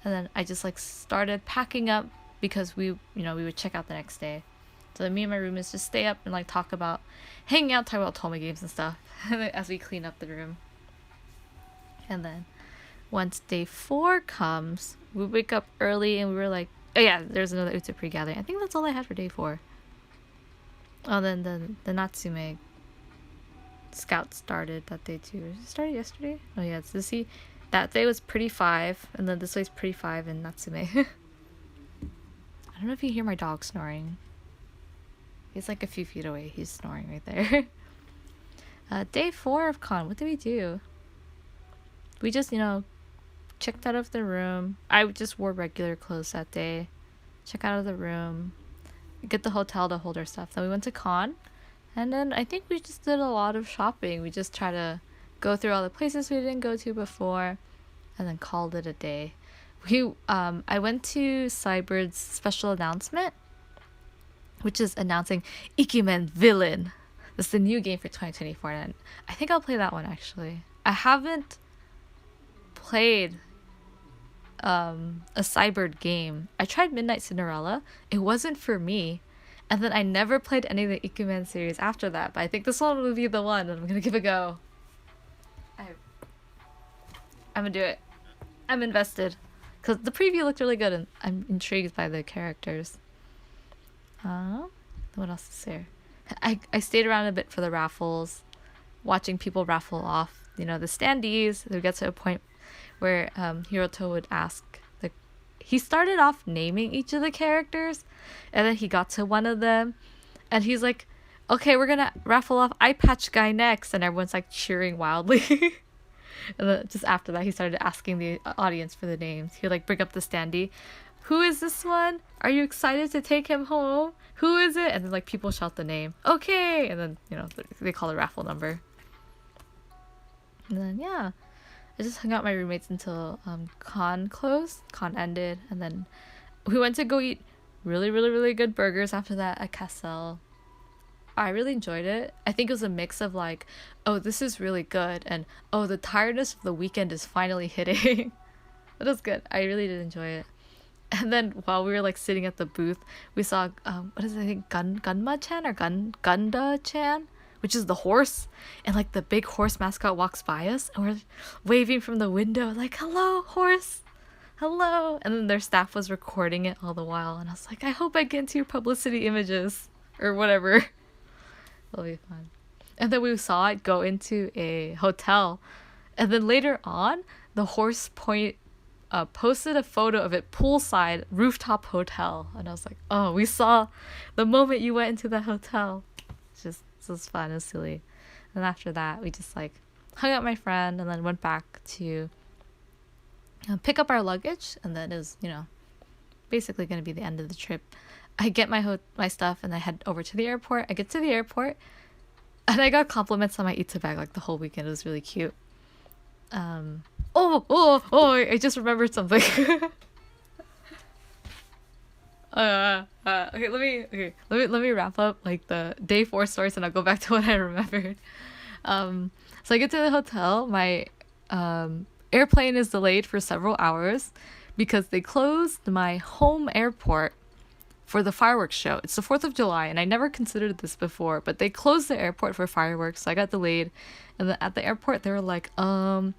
And then I just like started packing up because we would check out the next day. So me and my roommates just stay up and like hanging out, talk about Toma games and stuff as we clean up the room. And then once day 4 comes, we wake up early and we were like, oh yeah, there's another Utapri gathering. I think that's all I had for day 4. Oh, then the Natsume Scout started that day too. It started yesterday? Oh yeah, it's this that day was Pretty 5, and then this way's Pretty 5 and Natsume. I don't know if you hear my dog snoring. He's like a few feet away. He's snoring right there. Day 4 of con, what did we do? We just, checked out of the room. I just wore regular clothes that day. Check out of the room, get the hotel to hold our stuff. Then we went to con, and then I think we just did a lot of shopping. We just tried to go through all the places we didn't go to before, and then called it a day. I went to Cybird's special announcement, which is announcing Ikemen Villain. That's the new game for 2024, and I think I'll play that one actually. I haven't played a Cybird game. I tried Midnight Cinderella. It wasn't for me. And then I never played any of the Ikemen series after that, but I think this one will be the one, and I'm gonna give it a go. I'm gonna do it. I'm invested. Because the preview looked really good, and I'm intrigued by the characters. What else is there? I stayed around a bit for the raffles, watching people raffle off, the standees. They get to a point where Hiroto would ask, he started off naming each of the characters, and then he got to one of them, and he's like, okay, we're gonna raffle off Eye Patch Guy next, and everyone's like cheering wildly. And then just after that, he started asking the audience for the names. He would like bring up the standee. Who is this one? Are you excited to take him home? Who is it? And then like people shout the name. Okay. And then, they call the raffle number. And then, yeah. I just hung out with my roommates until con closed. Con ended. And then we went to go eat really, really, really good burgers after that at Cassell. I really enjoyed it. I think it was a mix of like, oh, this is really good, and oh, the tiredness of the weekend is finally hitting. It was good. I really did enjoy it. And then while we were like sitting at the booth, we saw what is it? I think Gunma-chan or Gunda-chan, which is the horse, and like the big horse mascot walks by us, and we're waving from the window like, "Hello, horse." Hello. And then their staff was recording it all the while, and I was like, I hope I get into your publicity images or whatever. It'll be fun. And then we saw it go into a hotel. And then later on, the horse posted a photo of it poolside, rooftop hotel. And I was like, oh, we saw the moment you went into the hotel. It was fun. It was silly. And after that, we just like hung out with my friend and then went back to pick up our luggage. And then it was, basically going to be the end of the trip. I get my stuff and I head over to the airport. I get to the airport and I got compliments on my Ita bag like the whole weekend. It was really cute. I just remembered something. Okay, let me wrap up like the day 4 stories and I'll go back to what I remembered. So I get to the hotel. My airplane is delayed for several hours because they closed my home airport for the fireworks show. It's the 4th of July, and I never considered this before, but they closed the airport for fireworks, so I got delayed. And then at the airport, they were like, to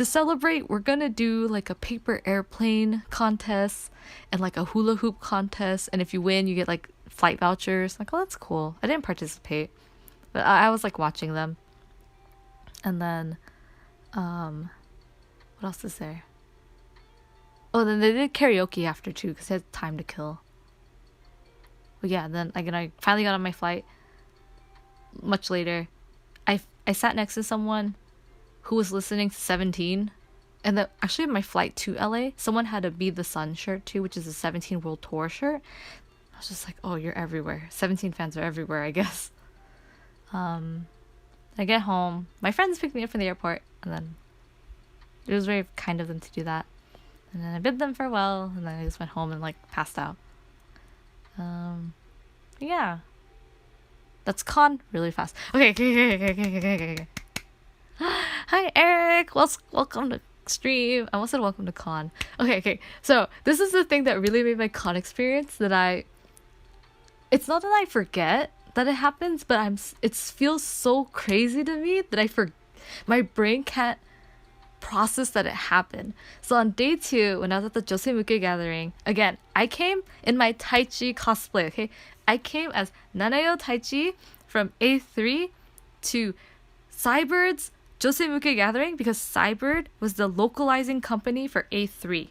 celebrate, we're gonna do like a paper airplane contest and like a hula hoop contest, and if you win, you get like flight vouchers. Like, oh, that's cool. I didn't participate, but I was like watching them. And then, what else is there? Oh, then they did karaoke after too, because they had time to kill. But yeah, then I finally got on my flight much later. I sat next to someone who was listening to 17, and actually my flight to LA, someone had a Be the Sun shirt too, which is a 17 World Tour shirt. I was just like, oh, you're everywhere. 17 fans are everywhere, I guess. I get home. My friends picked me up from the airport, and then it was very kind of them to do that. And then I bid them farewell, and then I just went home and like passed out. Yeah. That's con really fast. Okay. Hi, Eric. Welcome to stream. I almost said welcome to con. Okay. So this is the thing that really made my con experience it's not that I forget that it happens, but it feels so crazy to me that my brain can't process that it happened. So on day 2, when I was at the Josei Muke gathering, again, I came in my Taichi cosplay, okay? I came as Nanayo Taichi from A3 to Cybird's Josei Muke gathering because Cybird was the localizing company for A3.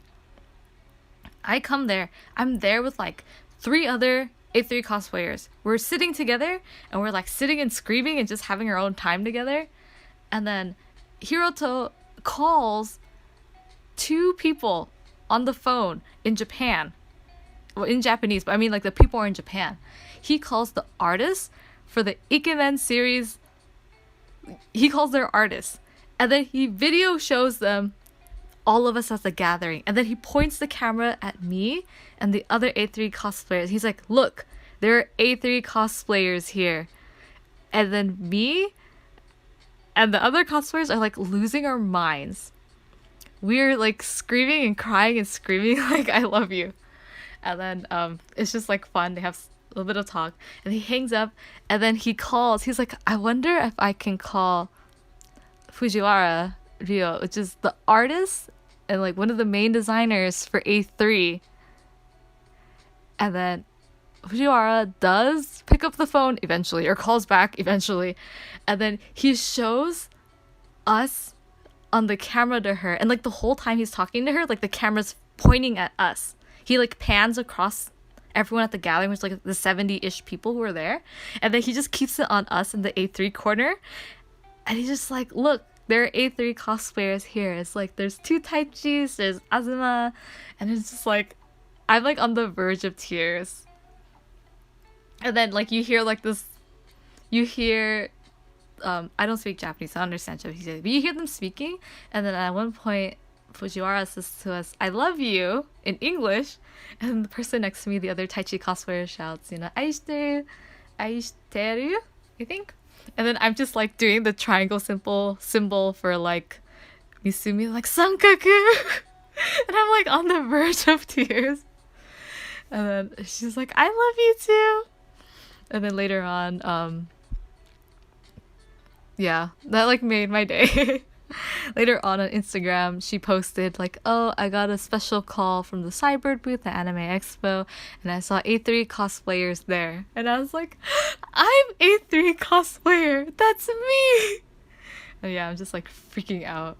I come there. I'm there with like 3 other A3 cosplayers. We're sitting together and we're like sitting and screaming and just having our own time together. And then Hiroto calls two people on the phone in Japan. Well, in Japanese, but I mean like the people are in Japan. He calls the artists for the Ikemen series, he calls their artists. And then he video shows them all of us at the gathering. And then he points the camera at me and the other A3 cosplayers. He's like, look, there are A3 cosplayers here. And then me and the other cosplayers are like losing our minds. We're like screaming and crying and screaming like, I love you. And then it's just like fun. They have a little bit of talk. And he hangs up and then he calls. He's like, I wonder if I can call Fujiwara Ryo, which is the artist and like one of the main designers for A3. And then Fujiwara does pick up the phone eventually or calls back eventually. And then he shows us on the camera to her. And like the whole time he's talking to her, like the camera's pointing at us. He like pans across everyone at the gathering, which is like the 70-ish people who are there. And then he just keeps it on us in the A3 corner. And he's just like, look, there are A3 cosplayers here. It's like there's two Taichis, there's Azuma. And it's just like, I'm like on the verge of tears. And then like you hear like this, you hear, I don't speak Japanese, so I don't understand Japanese, but you hear them speaking. And then at one point, Fujiwara says to us, I love you, in English. And the person next to me, the other Taichi cosplayer, shouts, you know, aishiteru, aishiteru, I think. And then I'm just like doing the triangle symbol for like Misumi, like sankaku. And I'm like on the verge of tears. And then she's like, I love you too. And then later on, yeah, that like made my day. Later on Instagram, she posted like, oh, I got a special call from the Cybird booth at Anime Expo, and I saw A3 cosplayers there. And I was like, I'm A3 cosplayer! That's me! And yeah, I'm just like freaking out.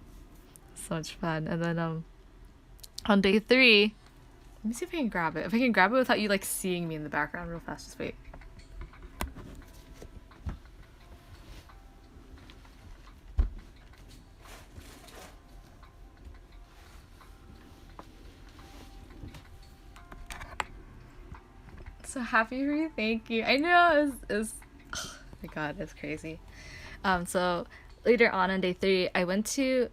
So much fun. And then on day 3, let me see if I can grab it. If I can grab it without you like seeing me in the background real fast, just wait. So happy for you, thank you. I know it's oh my god, it's crazy. So later on day 3, I went to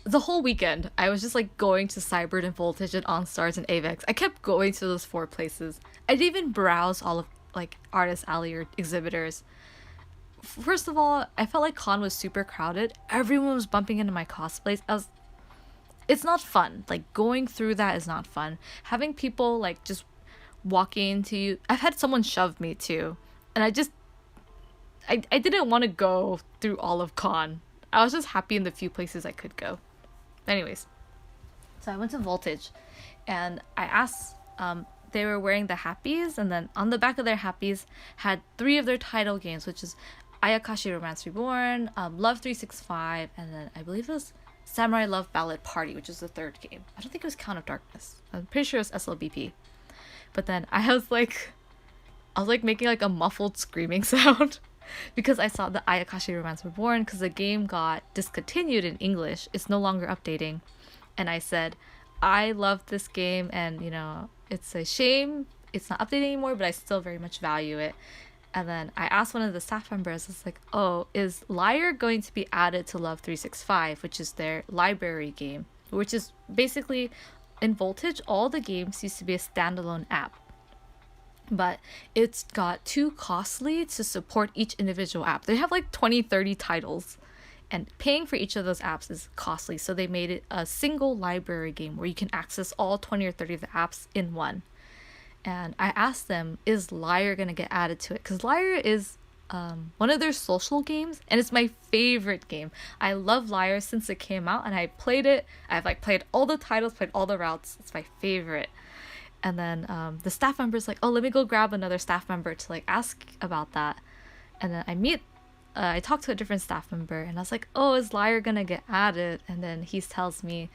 the whole weekend. I was just like going to Cybird and Voltage and OnStars and Avex. I kept going to those 4 places. I didn't even browse all of like Artist Alley or exhibitors. First of all, I felt like con was super crowded. Everyone was bumping into my cosplays. It's not fun. Like going through that is not fun. Having people like just walking into you. I've had someone shove me too, and I didn't want to go through all of con. I was just happy in the few places I could go. Anyways, so I went to Voltage, and I asked. They were wearing the happies, and then on the back of their happies had 3 of their title games, which is Ayakashi Romance Reborn, Love 365, and then I believe it was Samurai Love Ballad Party, which is the 3rd game. I don't think it was Count of Darkness. I'm pretty sure it's SLBP. But then I was like making like a muffled screaming sound because I saw the Ayakashi Romance Reborn because the game got discontinued in English. It's no longer updating. And I said, I love this game and, you know, it's a shame it's not updating anymore, but I still very much value it. And then I asked one of the staff members, it's like, oh, is Lyre going to be added to Love 365, which is their library game, which is basically... In Voltage, all the games used to be a standalone app, but it's got too costly to support each individual app. They have like 20, 30 titles, and paying for each of those apps is costly, so they made it a single library game where you can access all 20 or 30 of the apps in one. And I asked them, is Lyre going to get added to it? Because Lyre is one of their social games, and it's my favorite game. I love Lyre since it came out, and I played it. I've like played all the titles, played all the routes. It's my favorite. And then the staff member's like, oh, let me go grab another staff member to like ask about that. And then I talked to a different staff member, and I was like, oh, is Lyre gonna get added? And then he tells me,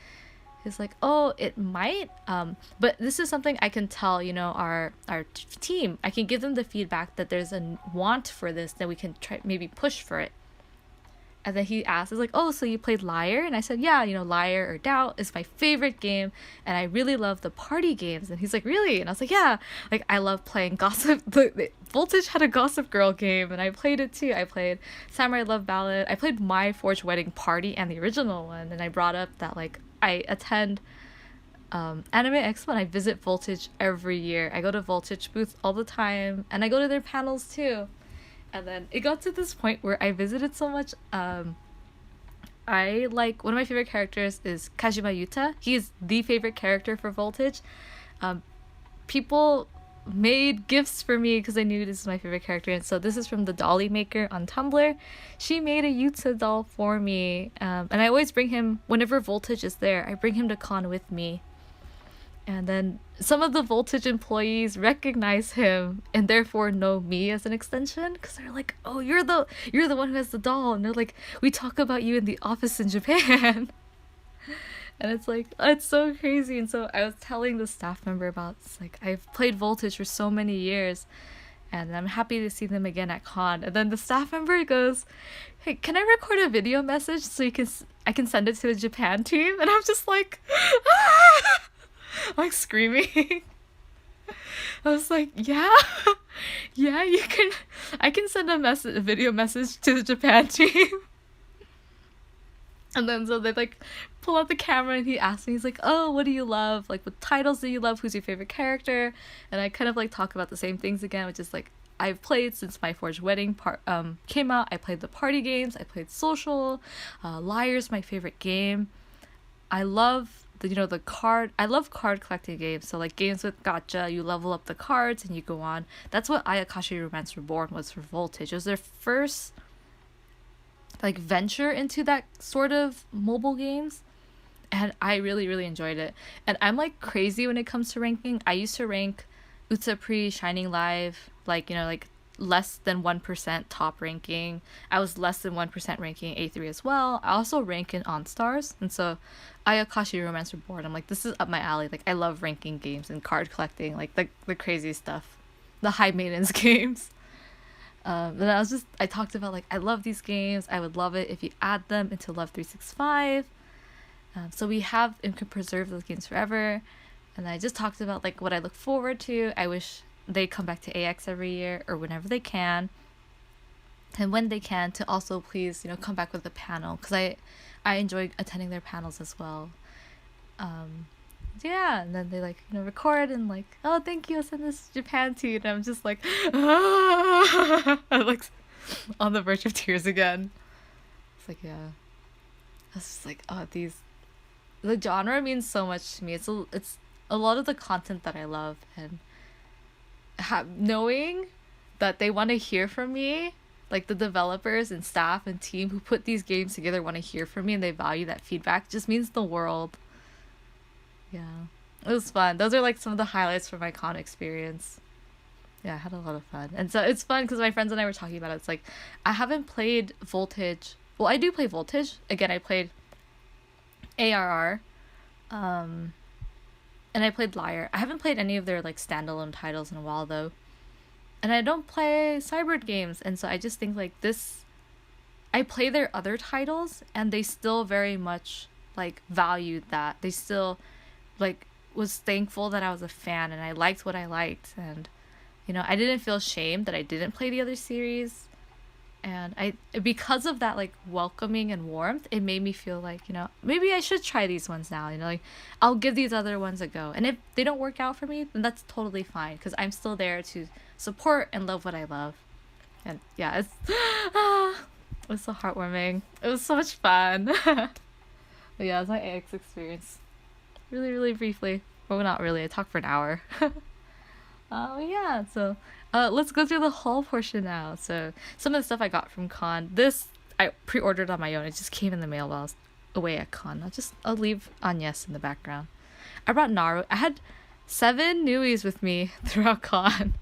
he's like, oh, it might, but this is something I can tell, you know, our team. I can give them the feedback that there's a want for this, that we can try maybe push for it. And then he asked, "Is like, oh, so you played Liar?" And I said, "Yeah, Liar or Doubt is my favorite game, and I really love the party games." And he's like, "Really?" And I was like, "Yeah, like I love playing Gossip." Voltage had a Gossip Girl game, and I played it too. I played Samurai Love Ballad. I played My Forged Wedding Party and the original one, and I brought up that like I attend Anime Expo and I visit Voltage every year. I go to Voltage booths all the time, and I go to their panels too. And then it got to this point where I visited so much. I like one of my favorite characters is Kajima Yuta. He is the favorite character for Voltage. People made gifts for me because I knew this is my favorite character, and so this is from the Dolly Maker on Tumblr. She made a Yuta doll for me, and I always bring him whenever Voltage is there. I bring him to con with me. And then some of the Voltage employees recognize him and therefore know me as an extension because they're like, "Oh, you're the one who has the doll," and they're like, "We talk about you in the office in Japan." And it's like, it's so crazy. And so I was telling the staff member about, it's like, I've played Voltage for so many years and I'm happy to see them again at con. And then the staff member goes, "Hey, can I record a video message so I can send it to the Japan team?" And I'm just like, ah! Like screaming. I was like, "Yeah, yeah, you can. I can send a video message to the Japan team." And then so they like pull out the camera and he asks me, he's like, "Oh, what do you love? Like, what titles do you love? Who's your favorite character?" And I kind of like talk about the same things again, which is like, I've played since My Forged Wedding came out. I played the party games. I played Social. Liar's my favorite game. I love the card. I love card collecting games. So like games with gacha, you level up the cards and you go on. That's what Ayakashi Romance Reborn was for Voltage. It was their first like venture into that sort of mobile games, and I really really enjoyed it. And I'm like crazy when it comes to ranking. I used to rank Utsapri, Shining Live, like like less than 1% top ranking. I was less than 1% ranking A3 as well. I also rank in OnStars, and so Ayakashi Romance Reborn, I'm like, this is up my alley. Like I love ranking games and card collecting, like the crazy stuff, the high maintenance games. Then I talked about like, I love these games. I would love it if you add them into Love 365. So we have and can preserve those games forever. And I just talked about like what I look forward to. I wish they come back to AX every year or whenever they can. And when they can, to also please, come back with a panel, because I enjoy attending their panels as well. Yeah, and then they like record and like, "Oh, thank you, I'll send this to Japan to you," and I'm just like, ah! I'm like on the verge of tears again. It's like, yeah, I was just like, oh, the genre means so much to me. It's a lot of the content that I love, and knowing that they want to hear from me, like the developers and staff and team who put these games together want to hear from me and they value that feedback, just means the world. Yeah, it was fun. Those are like some of the highlights from my con experience. Yeah, I had a lot of fun. And so it's fun because my friends and I were talking about it. It's like, I haven't played Voltage. Well, I do play Voltage. Again, I played ARR. And I played Liar. I haven't played any of their like standalone titles in a while though. And I don't play Cyber games. And so I just think like this, I play their other titles and they still very much like valued that. They still like was thankful that I was a fan and I liked what I liked, and I didn't feel shame that I didn't play the other series, and because of that like welcoming and warmth, it made me feel like maybe I should try these ones now, like I'll give these other ones a go, and if they don't work out for me, then that's totally fine because I'm still there to support and love what I love. And yeah, it was so heartwarming. It was so much fun. But yeah, it was my AX experience. Really, really briefly. Well, not really. I talked for an hour. Yeah, so let's go through the haul portion now. So some of the stuff I got from con. This I pre-ordered on my own. It just came in the mail while I was away at con. I'll leave Agnes in the background. I brought Naru. I had 7 Nuis with me throughout con.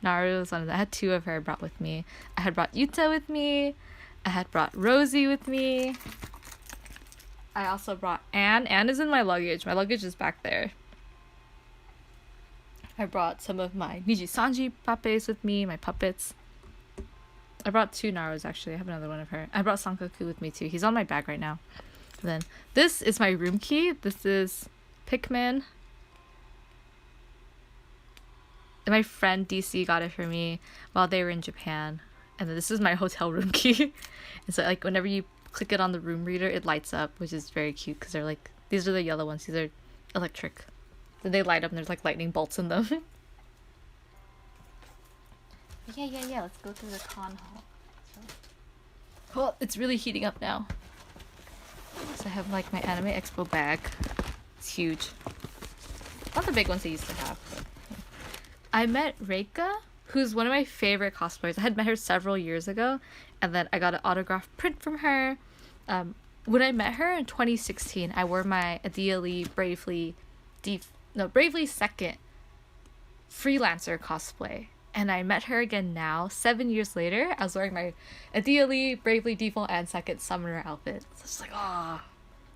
Naru was one of them. I had 2 of her I brought with me. I had brought Yuta with me. I had brought Rosie with me. I also brought Anne. Anne is in my luggage. My luggage is back there. I brought some of my Niji Sanji papes with me, my puppets. I brought two Naros actually. I have another one of her. I brought Sankaku with me too. He's on my bag right now. And then this is my room key. This is Pikmin. And my friend DC got it for me while they were in Japan. And then this is my hotel room key. And so like whenever you click it on the room reader, it lights up, which is very cute because they're like, these are the yellow ones. These are electric. Then they light up and there's like lightning bolts in them. Yeah. Let's go through the con hall. Well, it's really heating up now. So I have like my Anime Expo bag. It's huge. Not the big ones I used to have. But... I met Reika, who's one of my favorite cosplayers. I had met her several years ago, and then I got an autographed print from her. When I met her in 2016, I wore my Adieli Bravely Second freelancer cosplay. And I met her again now, 7 years later. I was wearing my Adieli Bravely Default and Second Summoner outfit. So it's like,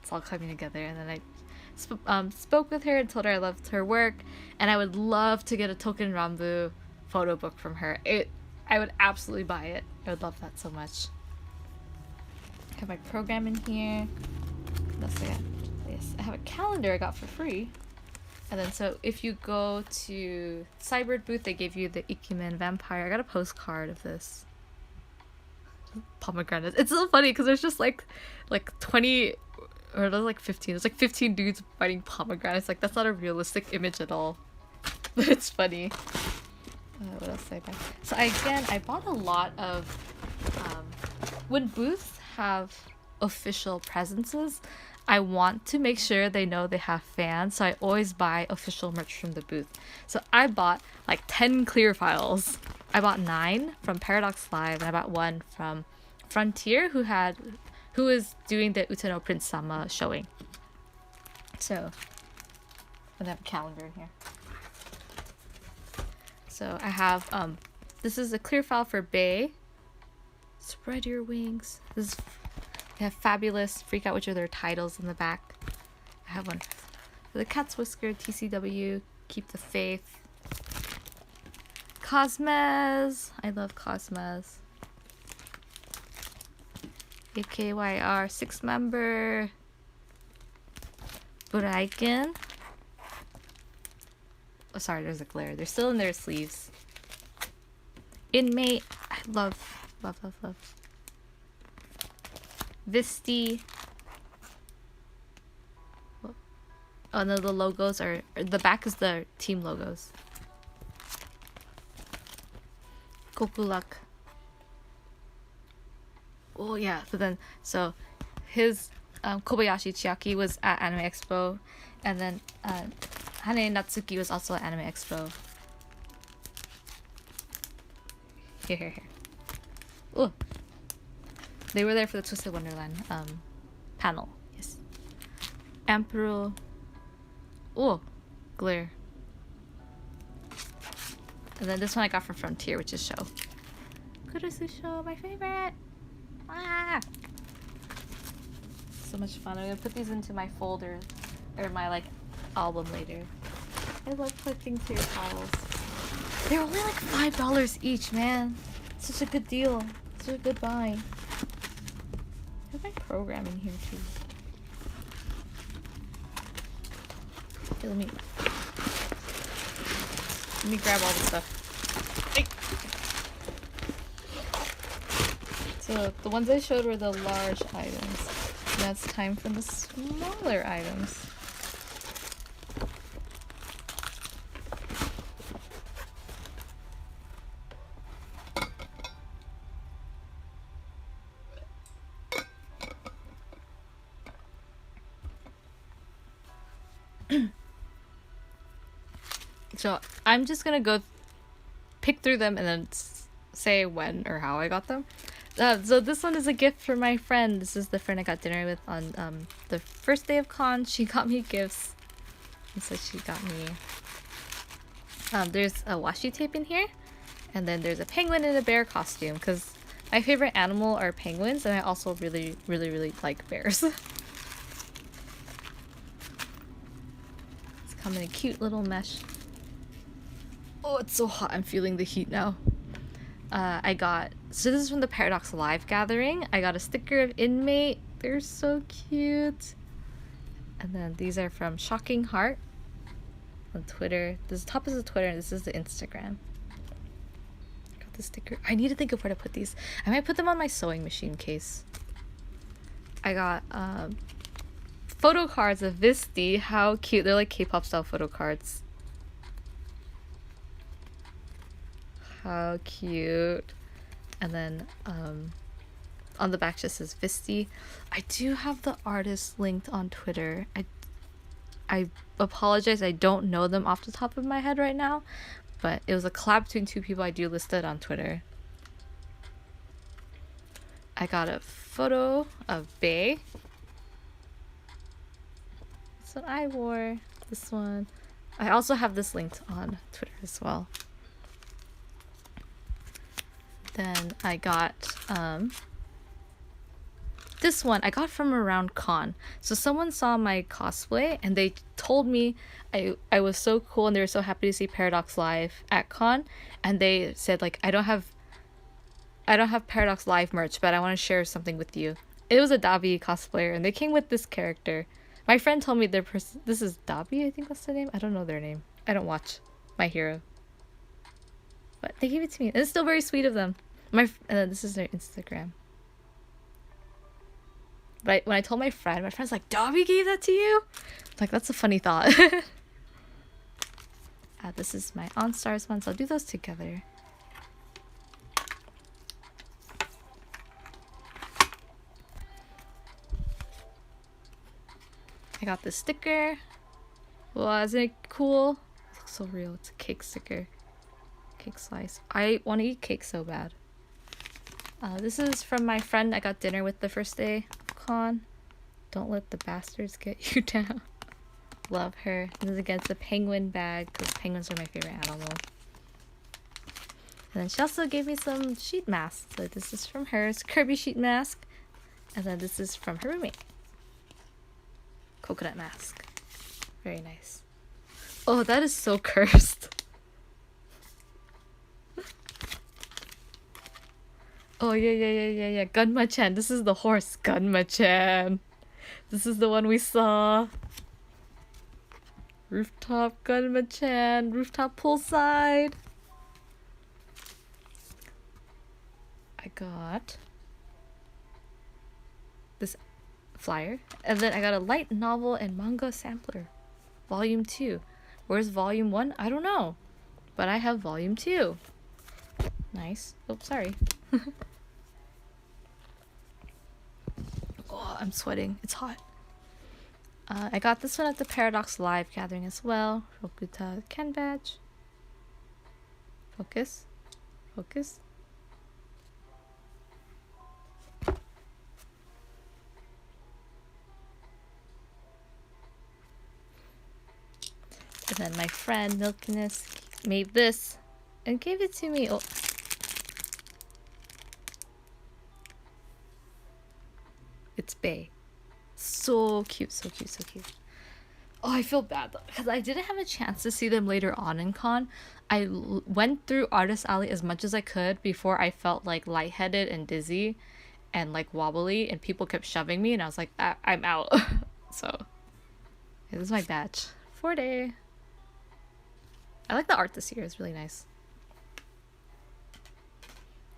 it's all coming together. And then I spoke with her and told her I loved her work. And I would love to get a Token Rambu photo book from her. I would absolutely buy it. I would love that so much. I have my program in here. What else I got? Yes, I have a calendar I got for free. And then so if you go to Cyberd booth, they give you the Ikemen vampire. I got a postcard of this. Pomegranate. It's so funny because there's just like 20 or there's like 15. There's like 15 dudes fighting pomegranates. Like that's not a realistic image at all. But it's funny. What else did I buy? So I bought a lot of when booths have official presences, I want to make sure they know they have fans, so I always buy official merch from the booth. So I bought like 10 clear files. I bought 9 from Paradox Live, and I bought 1 from Frontier, who is doing the Utano Prince Sama showing. So I'm gonna have a calendar in here. So I have this is a clear file for Bay. Spread your wings. They have Fabulous, Freak Out, which are their titles in the back. I have one for the Cat's Whisker, TCW, Keep the Faith. Cosmez. I love Cosmez. AKYR 6-member. Buraiken. Oh, sorry, there's a glare. They're still in their sleeves. Inmate. I love. Visti. Oh no, the logos are the back is the team logos. Gokulak. Oh yeah, so his Kobayashi Chiaki was at Anime Expo, and then Hane Natsuki was also at Anime Expo. Here. Oh. They were there for the Twisted Wonderland panel. Yes. Emperor. Oh, glare. And then this one I got from Frontier, which is Show. Kurusu Show, my favorite. Ah! So much fun. I'm gonna put these into my folder or my like album later. I love collecting clear files. They're only like $5 each, man. Such a good deal. Such a good buy. I have my program in here too. Okay, let me grab all the stuff. Hey. So the ones I showed were the large items. Now it's time for the smaller items. So I'm just gonna go pick through them and then say when or how I got them. So this one is a gift for my friend. This is the friend I got dinner with on the first day of con. She got me gifts. And so she got me there's a washi tape in here, and then there's a penguin in a bear costume because my favorite animal are penguins, and I also really like bears. It's come in a cute little mesh. Oh, it's so hot. I'm feeling the heat now. I got, so this is from the Paradox Live gathering. I got a sticker of Inmate. They're so cute. And then these are from Shocking Heart on Twitter. This top is the Twitter and this is the Instagram. I got the sticker. I need to think of where to put these. I might put them on my sewing machine case. I got photo cards of Visti. How cute. They're like K-pop style photo cards. How cute. And then on the back just says Visti. I do have the artist linked on Twitter. I apologize, I don't know them off the top of my head right now, but it was a collab between two people I do listed on Twitter. I got a photo of Bae. This one I wore. This one. I also have this linked on Twitter as well. Then I got this one I got from around con. So someone saw my cosplay and they told me I was so cool and they were so happy to see Paradox Live at con, and they said like I don't have Paradox Live merch, but I want to share something with you. It was a Dabi cosplayer and they came with this character. My friend told me this is Dabi, I think that's the name. I don't know their name. I don't watch My Hero. But they gave it to me. And it's still very sweet of them. This is their Instagram. But when I told my friend's like, Dobby gave that to you? Like, that's a funny thought. This is my OnStars one, so I'll do those together. I got this sticker. Well, isn't it cool? It looks so real. It's a cake sticker. Cake slice. I want to eat cake so bad. This is from my friend I got dinner with the first day of con. Don't let the bastards get you down. Love her. This is against the penguin bag because penguins are my favorite animal. And then she also gave me some sheet masks. So this is from her. It's Kirby sheet mask. And then this is from her roommate. Coconut mask. Very nice. Oh, that is so cursed. Oh, yeah. Gunma-chan. This is the horse. Gunma-chan. This is the one we saw. Rooftop Gunma-chan. Rooftop poolside. I got this flyer. And then I got a light novel and manga sampler. Volume 2. Where's Volume 1? I don't know. But I have Volume 2. Nice. Oh, sorry. Oh, I'm sweating. It's hot. I got this one at the Paradox Live gathering as well. Rokuta Ken badge. Focus. Focus. And then my friend Milkiness made this and gave it to me. Oh. It's Bae. So cute, so cute, so cute. Oh, I feel bad though, because I didn't have a chance to see them later on in con. I went through Artist Alley as much as I could before I felt like lightheaded and dizzy and like wobbly, and people kept shoving me, and I was like, I'm out. So, yeah, this is my badge. 4-day. I like the art this year, it's really nice.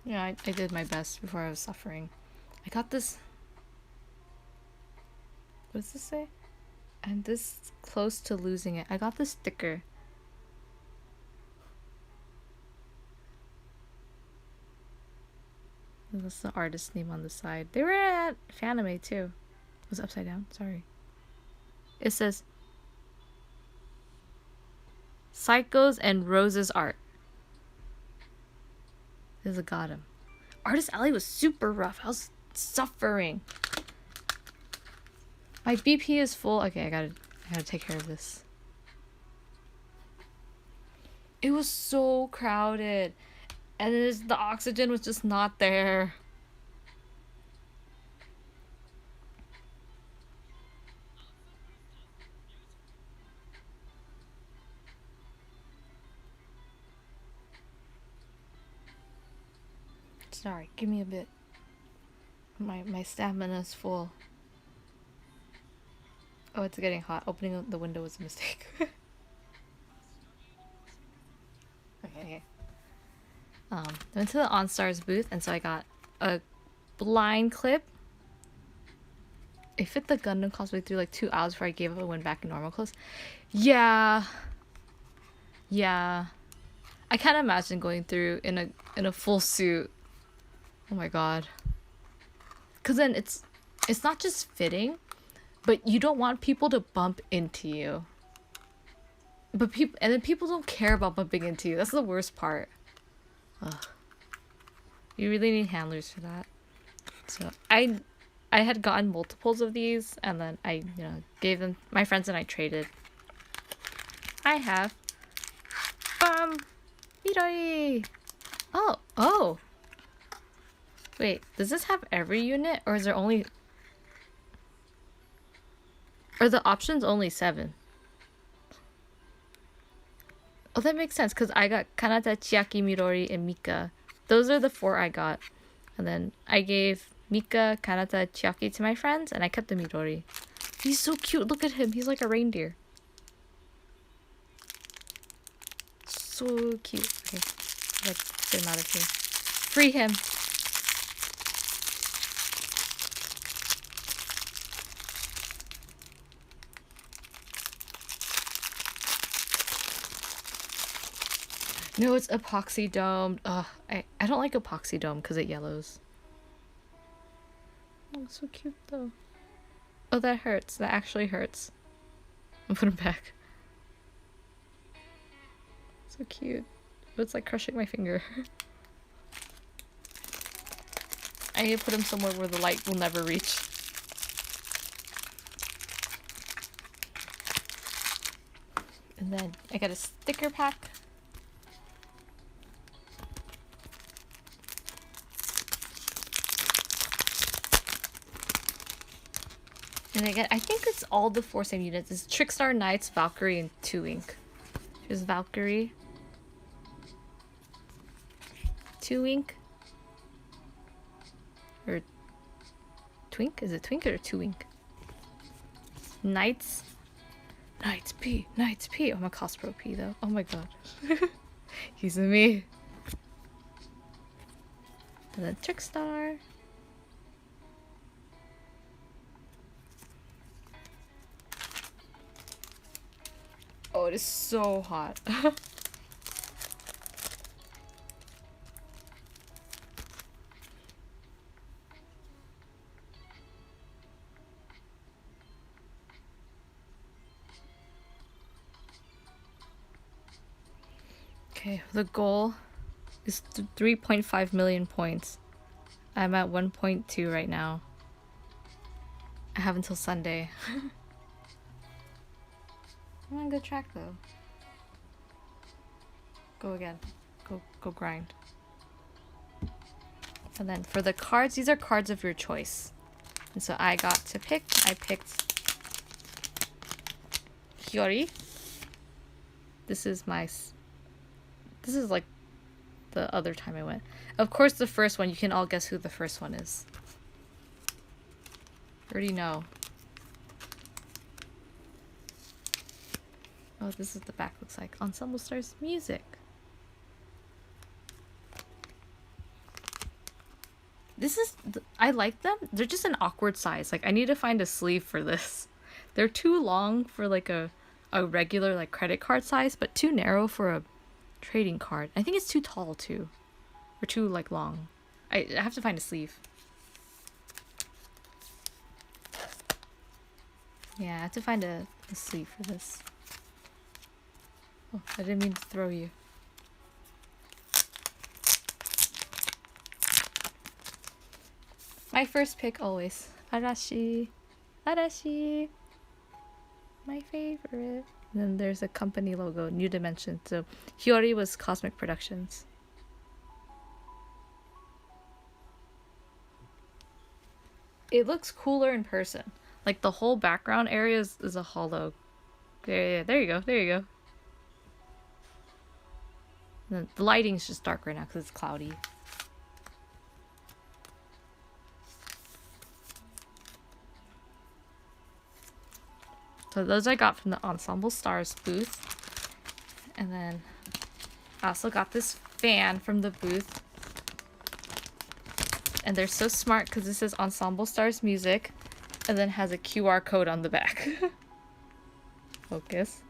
Yeah, I did my best before I was suffering. I got this. What does this say? I'm this close to losing it. I got this sticker. That's the artist name on the side. They were at Fanime too. It was upside down. Sorry. It says Psychos and Roses art. There's a Gotham. Artist Alley was super rough. I was suffering. My BP is full. Okay, I gotta take care of this. It was so crowded, and the oxygen was just not there. Sorry, give me a bit. My stamina's full. Oh, it's getting hot. Opening the window was a mistake. Okay. I went to the OnStars booth, and so I got a blind clip. It fit the Gundam cosplay through like 2 hours before I gave up and went back in normal clothes. Yeah. Yeah. I can't imagine going through in a full suit. Oh my god. Cause then it's not just fitting, but you don't want people to bump into you. But people don't care about bumping into you. That's the worst part. Ugh. You really need handlers for that. So I had gotten multiples of these, and then I gave them my friends, and I traded. I have Midori. Oh. Wait, does this have every unit, or is there only... Are the options only 7? Oh, that makes sense, because I got Kanata, Chiaki, Midori, and Mika. Those are the 4 I got. And then I gave Mika, Kanata, Chiaki to my friends, and I kept the Midori. He's so cute. Look at him. He's like a reindeer. So cute. Okay, let's get him out of here. Free him. No, it's epoxy domed. Ugh, I don't like epoxy dome because it yellows. Oh, so cute though. Oh, that hurts. That actually hurts. I'll put him back. So cute. But it's like crushing my finger. I need to put him somewhere where the light will never reach. And then I got a sticker pack. And again, I think it's all the 4 same units. It's Trickstar, Knights, Valkyrie, and 2-Wink. Here's Valkyrie. 2-Wink. Or Twink? Is it Twink or 2-Wink? Knights. Knights P. Knights P. Oh, I'm a Cospro P though. Oh my god. He's in me. And then Trickstar. Oh, it is so hot. Okay, the goal is 3.5 million points. I'm at 1.2 right now. I have until Sunday. I'm on a good track though. Go again. Go grind. And then for the cards, these are cards of your choice. And so I got to pick. I picked Hiyori. This is like the other time I went. Of course, the first one, you can all guess who the first one is. Already know. Oh, this is the back looks like. Ensemble Stars music. I like them. They're just an awkward size. Like, I need to find a sleeve for this. They're too long for like a regular like credit card size, but too narrow for a trading card. I think it's too tall too. Or too like long. I have to find a sleeve. Yeah, I have to find a sleeve for this. Oh, I didn't mean to throw you. My first pick always. Arashi. Arashi. My favorite. And then there's a company logo, New Dimension. So Hiyori was Cosmic Productions. It looks cooler in person. Like the whole background area is a hollow. There you go. There you go. And then the lighting's just dark right now because it's cloudy. So those I got from the Ensemble Stars booth. And then I also got this fan from the booth. And they're so smart because this is Ensemble Stars music and then has a QR code on the back. Focus.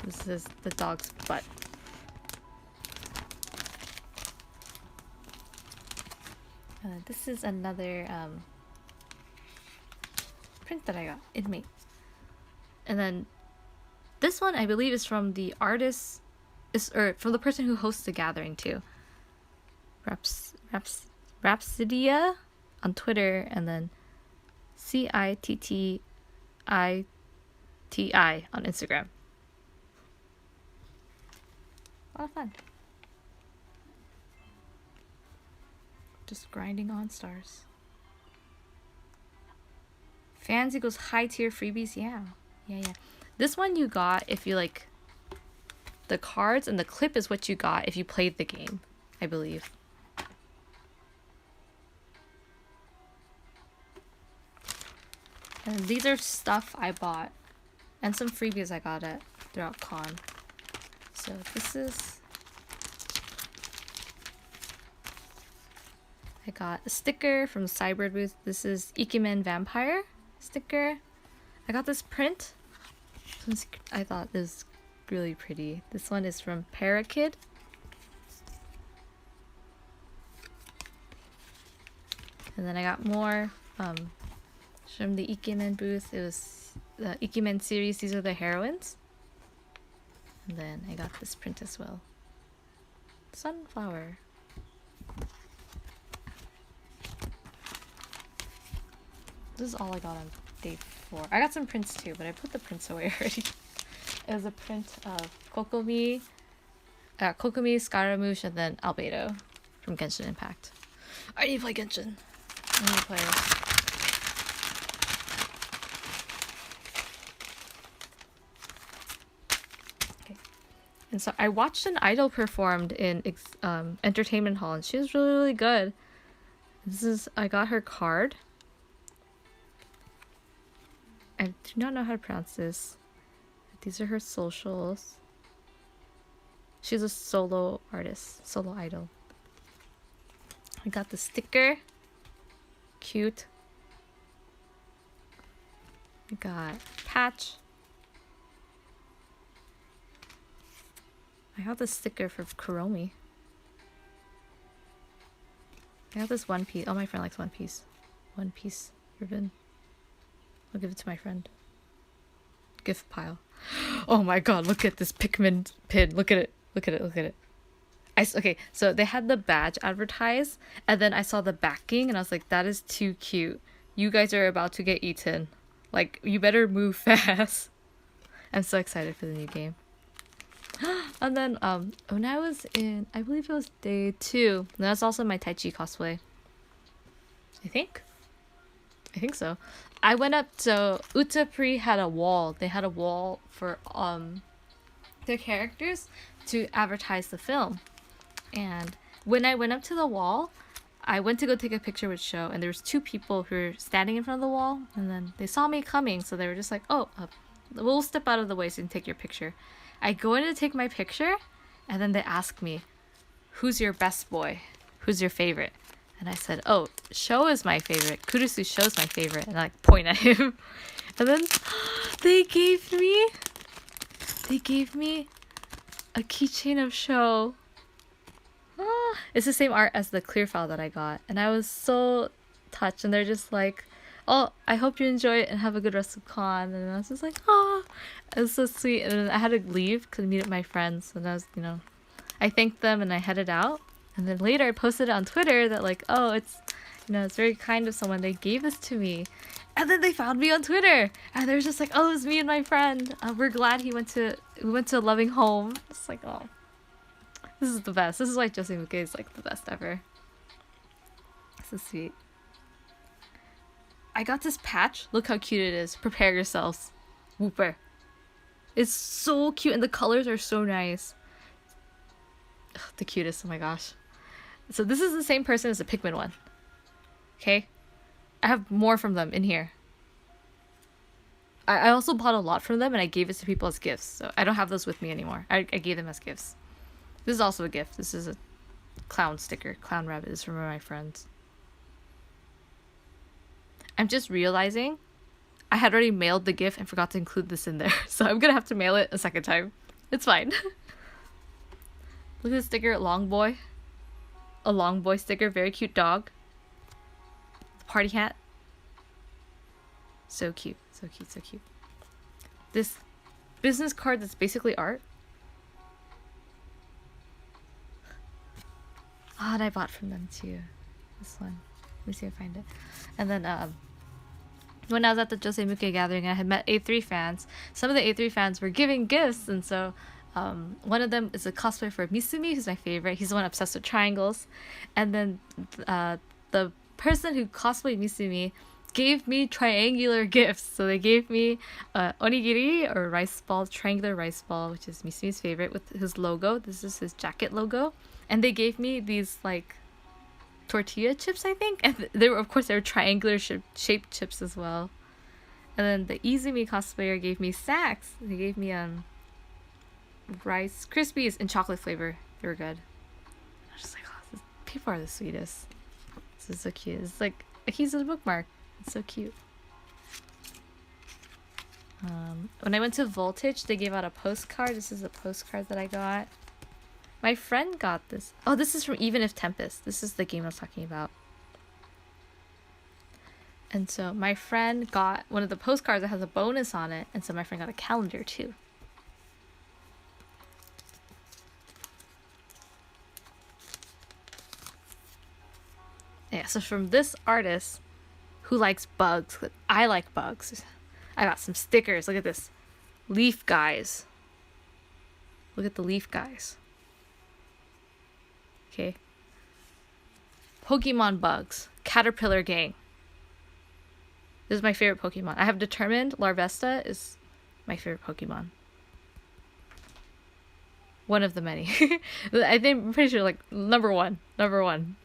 This is the dog's butt. This is another print that I got, Inmate. And then this one I believe is from the artist, or from the person who hosts the gathering too. Rhapsodia on Twitter, and then CITTITI on Instagram. A lot of fun. Just grinding on stars. Fans equals high tier freebies. Yeah. This one you got if you like the cards, and the clip is what you got if you played the game, I believe. And these are stuff I bought and some freebies I got at throughout con. So this is, I got a sticker from Cybird booth. This is Ikemen Vampire sticker. I got this print. I thought this was really pretty. This one is from Parakid. And then I got more from the Ikemen booth. It was the Ikemen series. These are the heroines. And then I got this print as well. Sunflower. This is all I got on day 4. I got some prints too, but I put the prints away already. It was a print of Kokomi, Scaramouche, and then Albedo from Genshin Impact. I need to play Genshin. I need to play. Okay. And so I watched an idol performed in Entertainment Hall, and she was really, really good. I got her card. I do not know how to pronounce this. These are her socials. She's a solo artist, solo idol. I got the sticker. Cute. I got patch. I got the sticker for Kuromi. I got this One Piece. Oh, my friend likes One Piece. One Piece ribbon. I'll give it to my friend. Gift pile. Oh my god, look at this Pikmin pin. Look at it. Okay, so they had the badge advertised, and then I saw the backing, and I was like, that is too cute. You guys are about to get eaten. Like, you better move fast. I'm so excited for the new game. And then, when I was in, I believe it was day 2, that's also my Tai Chi cosplay. I think so. I went up, so Utapri had a wall. They had a wall for their characters to advertise the film. And when I went up to the wall, I went to go take a picture with Sho, and there was 2 people who were standing in front of the wall, and then they saw me coming, so they were just like, oh, we'll step out of the way so you can take your picture. I go in to take my picture, and then they ask me, who's your best boy? Who's your favorite? And I said, oh, Sho is my favorite. Kurusu Sho's my favorite. And I like point at him. And then they gave me a keychain of Sho. It's the same art as the clear file that I got. And I was so touched. And they're just like, oh, I hope you enjoy it and have a good rest of con. And I was just like, oh, it was so sweet. And then I had to leave because I meet my friends. And I was, I thanked them and I headed out. And then later I posted it on Twitter that like, oh, it's very kind of someone. They gave this to me. And then they found me on Twitter. And they were just like, oh, it was me and my friend. We're glad we went to a loving home. It's like, oh, this is the best. This is why Josie Muke is like the best ever. So sweet. I got this patch. Look how cute it is. Prepare yourselves. Whooper. It's so cute and the colors are so nice. Ugh, the cutest. Oh my gosh. So this is the same person as the Pikmin one. Okay? I have more from them in here. I also bought a lot from them and I gave it to people as gifts. So I don't have those with me anymore. I gave them as gifts. This is also a gift. This is a clown sticker. Clown rabbit is from one of my friends. I'm just realizing I had already mailed the gift and forgot to include this in there. So I'm gonna have to mail it a second time. It's fine. Look at the sticker, Long Boy. A Long Boy sticker, very cute dog. Party hat. So cute, so cute, so cute. This business card that's basically art. Ah, and I bought from them too. This one. Let me see if I find it. And then when I was at the Jose Muke gathering, I had met A3 fans. Some of the A3 fans were giving gifts, and so one of them is a cosplay for Misumi, who's my favorite. He's the one obsessed with triangles. And then the person who cosplayed Misumi gave me triangular gifts. So they gave me onigiri, or rice ball, triangular rice ball, which is Misumi's favorite, with his logo. This is his jacket logo. And they gave me these like tortilla chips, I think, and they were, of course, they were triangular shaped chips as well. And then the Izumi cosplayer gave me snacks. They gave me Rice Krispies in chocolate flavor. They were good. I was just like, oh, people are the sweetest. This is so cute. It's like a Kiza's bookmark. It's so cute. When I went to Voltage, they gave out a postcard. This is a postcard that I got. My friend got this. Oh, this is from Even If Tempest. This is the game I was talking about. And so my friend got one of the postcards that has a bonus on it. And so my friend got a calendar too. Yeah, so from this artist who likes bugs, I like bugs. I got some stickers. Look at this. Leaf guys. Look at the leaf guys. Okay. Pokemon bugs. Caterpillar gang. This is my favorite Pokemon. I have determined Larvesta is my favorite Pokemon. One of the many. I think, I'm pretty sure, like, number one. Number one.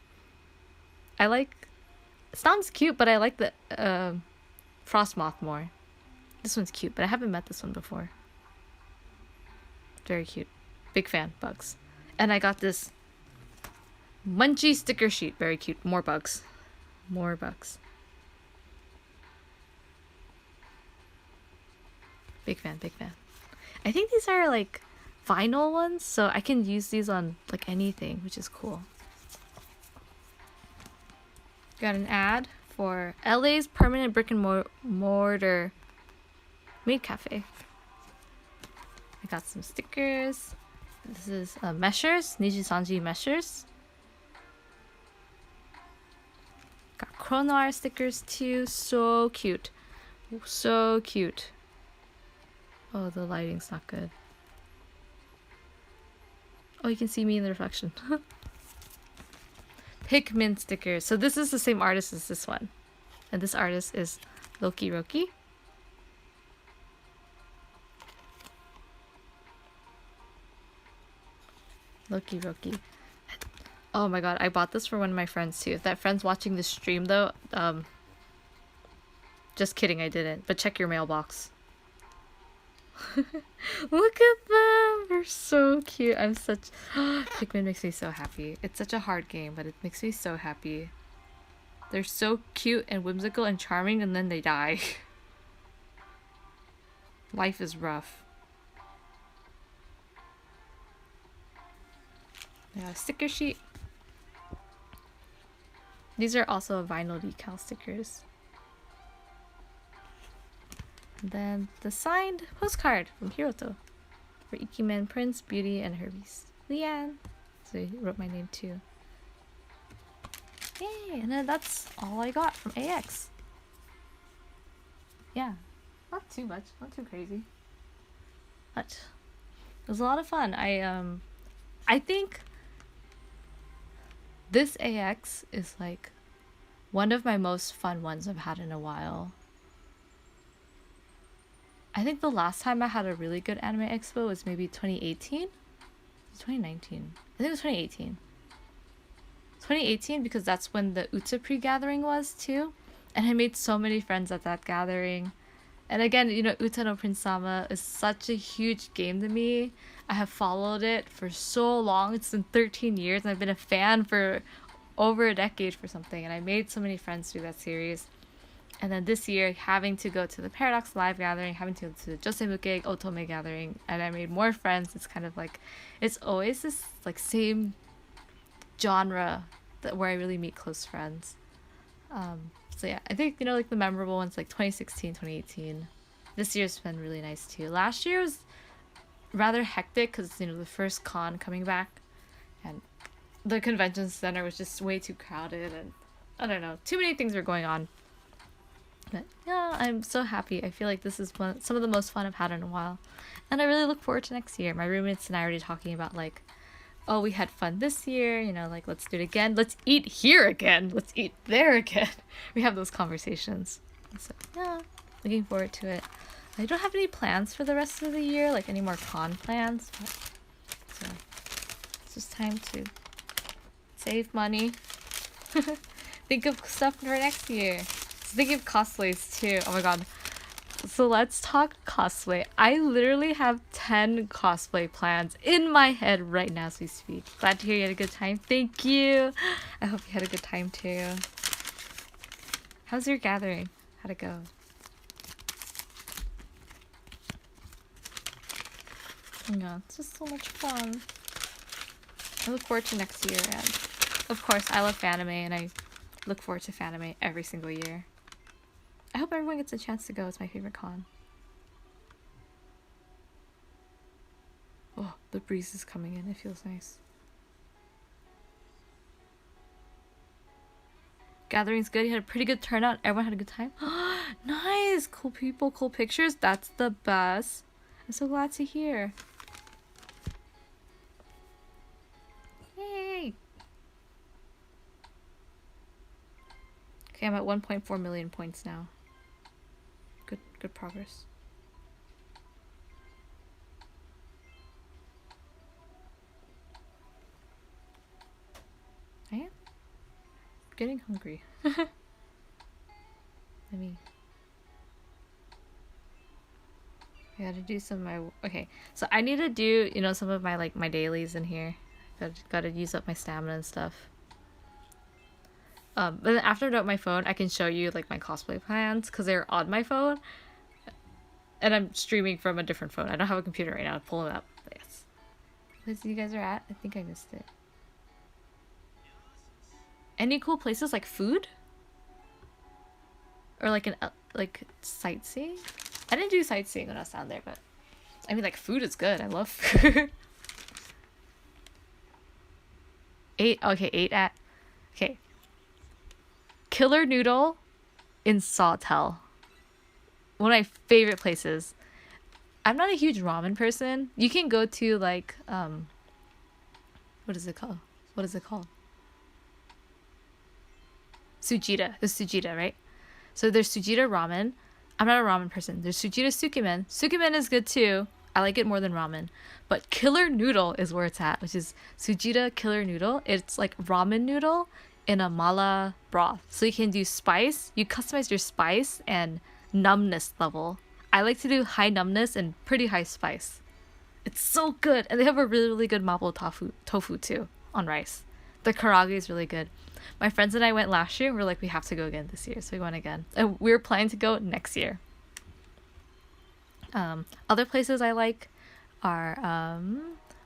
I like... Stomp's cute, but I like the Frostmoth more. This one's cute, but I haven't met this one before. Very cute. Big fan. Bugs. And I got this Munchie sticker sheet. Very cute. More bugs. More bugs. Big fan. Big fan. I think these are like vinyl ones, so I can use these on like anything, which is cool. Got an ad for LA's permanent brick and mortar meat cafe. I got some stickers. This is Meshers, Nijisanji Meshers. Got Chronoir stickers too. So cute. So cute. Oh, the lighting's not good. Oh, you can see me in the reflection. Pikmin stickers. So this is the same artist as this one. And this artist is Loki Roki. Loki Roki. Oh my god, I bought this for one of my friends too. If that friend's watching this stream though, just kidding, I didn't. But check your mailbox. Look at them! They're so cute. I'm such... Pikmin makes me so happy. It's such a hard game, but it makes me so happy. They're so cute and whimsical and charming, and then they die. Life is rough. Yeah, sticker sheet. These are also vinyl decal stickers. And then the signed postcard from Hiroto for Ikimen, Prince, Beauty, and Herbies. Leanne. So he wrote my name too. Yay! And then that's all I got from AX. Yeah. Not too much. Not too crazy. But it was a lot of fun. I think this AX is like one of my most fun ones I've had in a while. I think the last time I had a really good anime expo was maybe 2018? 2019. I think it was 2018. 2018 because that's when the Utapri gathering was too. And I made so many friends at that gathering. And again, you know, Uta no Prince Sama is such a huge game to me. I have followed it for so long. It's been 13 years, and I've been a fan for over a decade for something. And I made so many friends through that series. And then this year, having to go to the Paradox Live gathering, having to go to the Josemuke Otome gathering, and I made more friends. It's kind of like, it's always this like same genre that where I really meet close friends. So yeah, I think, you know, like the memorable ones like 2016, 2018. This year's been really nice too. Last year was rather hectic because, you know, the first con coming back, and the convention center was just way too crowded, and I don't know, too many things were going on. But yeah, I'm so happy. I feel like this is some of the most fun I've had in a while. And I really look forward to next year. My roommates and I are already talking about like, oh, we had fun this year, you know, like let's do it again. Let's eat here again. Let's eat there again. We have those conversations. So yeah, looking forward to it. I don't have any plans for the rest of the year, like any more con plans. But, so it's just time to save money. Think of stuff for next year. Thinking of cosplays too. Oh my god. So let's talk cosplay. I literally have 10 cosplay plans in my head right now as we speak. Glad to hear you had a good time. Thank you. I hope you had a good time too. How's your gathering? How'd it go? Yeah, it's just so much fun. I look forward to next year, and of course I love Fanime, and I look forward to Fanime every single year. I hope everyone gets a chance to go. It's my favorite con. Oh, the breeze is coming in. It feels nice. Gathering's good. You had a pretty good turnout. Everyone had a good time. Nice! Cool people, cool pictures. That's the best. I'm so glad to hear. Yay! Okay, I'm at 1.4 million points now. Good progress. I am getting hungry. Let me. I gotta do some of my. Okay, so I need to do, you know, some of my like my dailies in here. Gotta use up my stamina and stuff. But then after I download my phone, I can show you like my cosplay plans because they're on my phone. And I'm streaming from a different phone. I don't have a computer right now to pull it up. But yes. Place you guys are at? I think I missed it. Any cool places like food? Or like an like sightseeing? I didn't do sightseeing when I was down there, but I mean like food is good. I love food. 8. Okay, 8 at. Okay. Killer Noodle in Sawtell. One of my favorite places. I'm not a huge ramen person. You can go to like what is it called? What is it called? Sujita. It's Sujita, right? So there's Sujita ramen. I'm not a ramen person. There's Sujita Sukimen. Sukimen is good too. I like it more than ramen. But Killer Noodle is where it's at, which is Sujita Killer Noodle. It's like ramen noodle in a mala broth. So you can do spice. You customize your spice and numbness level. I like to do high numbness and pretty high spice. It's so good. And they have a really, really good mapo tofu too on rice. The karaage is really good. My friends and I went last year and we're like, we have to go again this year. So we went again. And we're planning to go next year. Other places I like are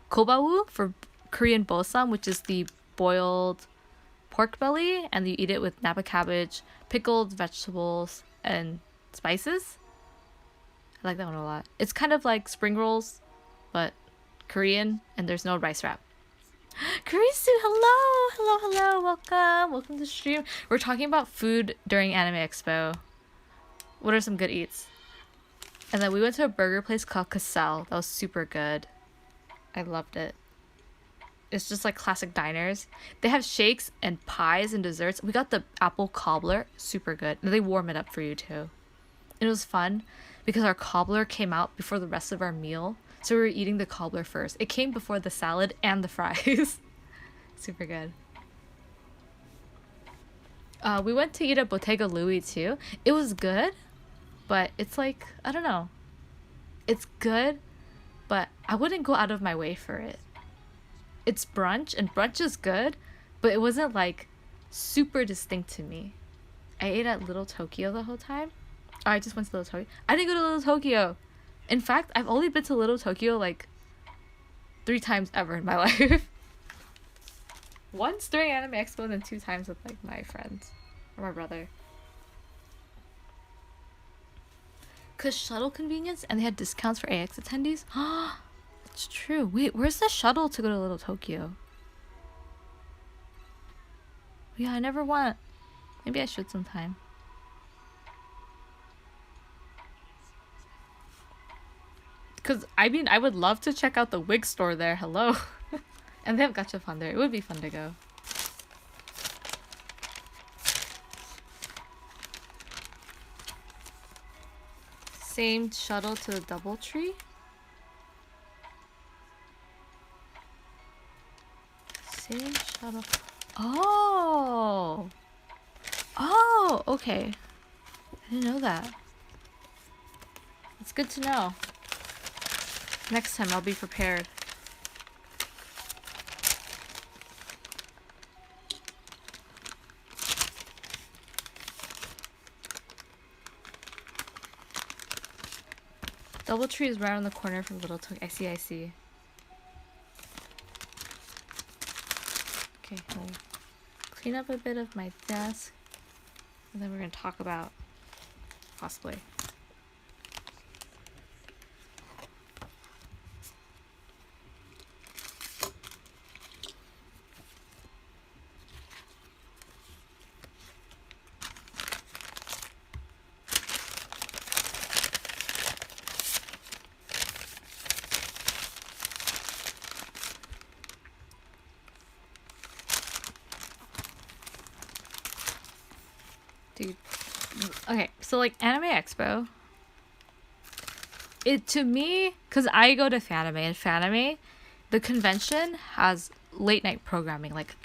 Kobawu for Korean bosam, which is the boiled pork belly, and you eat it with napa cabbage, pickled vegetables, and spices. I like that one a lot. It's kind of like spring rolls, but Korean, and there's no rice wrap. Karisu, hello, welcome to the stream. We're talking about food during Anime Expo. What are some good eats? And then we went to a burger place called Cassell. That was super good. I loved it. It's just like classic diners. They have shakes and pies and desserts. We got the apple cobbler, super good. And they warm it up for you too. It was fun because our cobbler came out before the rest of our meal. So we were eating the cobbler first. It came before the salad and the fries. Super good. We went to eat at Bottega Louie too. It was good, but it's like, I don't know. It's good, but I wouldn't go out of my way for it. It's brunch, and brunch is good, but it wasn't like super distinct to me. I ate at Little Tokyo the whole time. Oh, I just went to Little Tokyo. I didn't go to Little Tokyo. In fact, I've only been to Little Tokyo like 3 times ever in my life. Once during Anime Expo, and then 2 times with like my friends or my brother. Cause shuttle convenience, and they had discounts for AX attendees. It's true. Wait, where's the shuttle to go to Little Tokyo? Yeah, I never went. Maybe I should sometime. Cause I mean, I would love to check out the wig store there. Hello. And they have Gacha Fun there. It would be fun to go. Same shuttle to the DoubleTree. Same shuttle. Oh. Oh, okay. I didn't know that. It's good to know. Next time I'll be prepared. DoubleTree is right on the corner from Little Tokyo. I see. Okay, I'll clean up a bit of my desk, and then we're gonna talk about cosplay. Dude. Okay, so like Anime Expo, it to me, because I go to Fanime, and Fanime, the convention has late night programming, like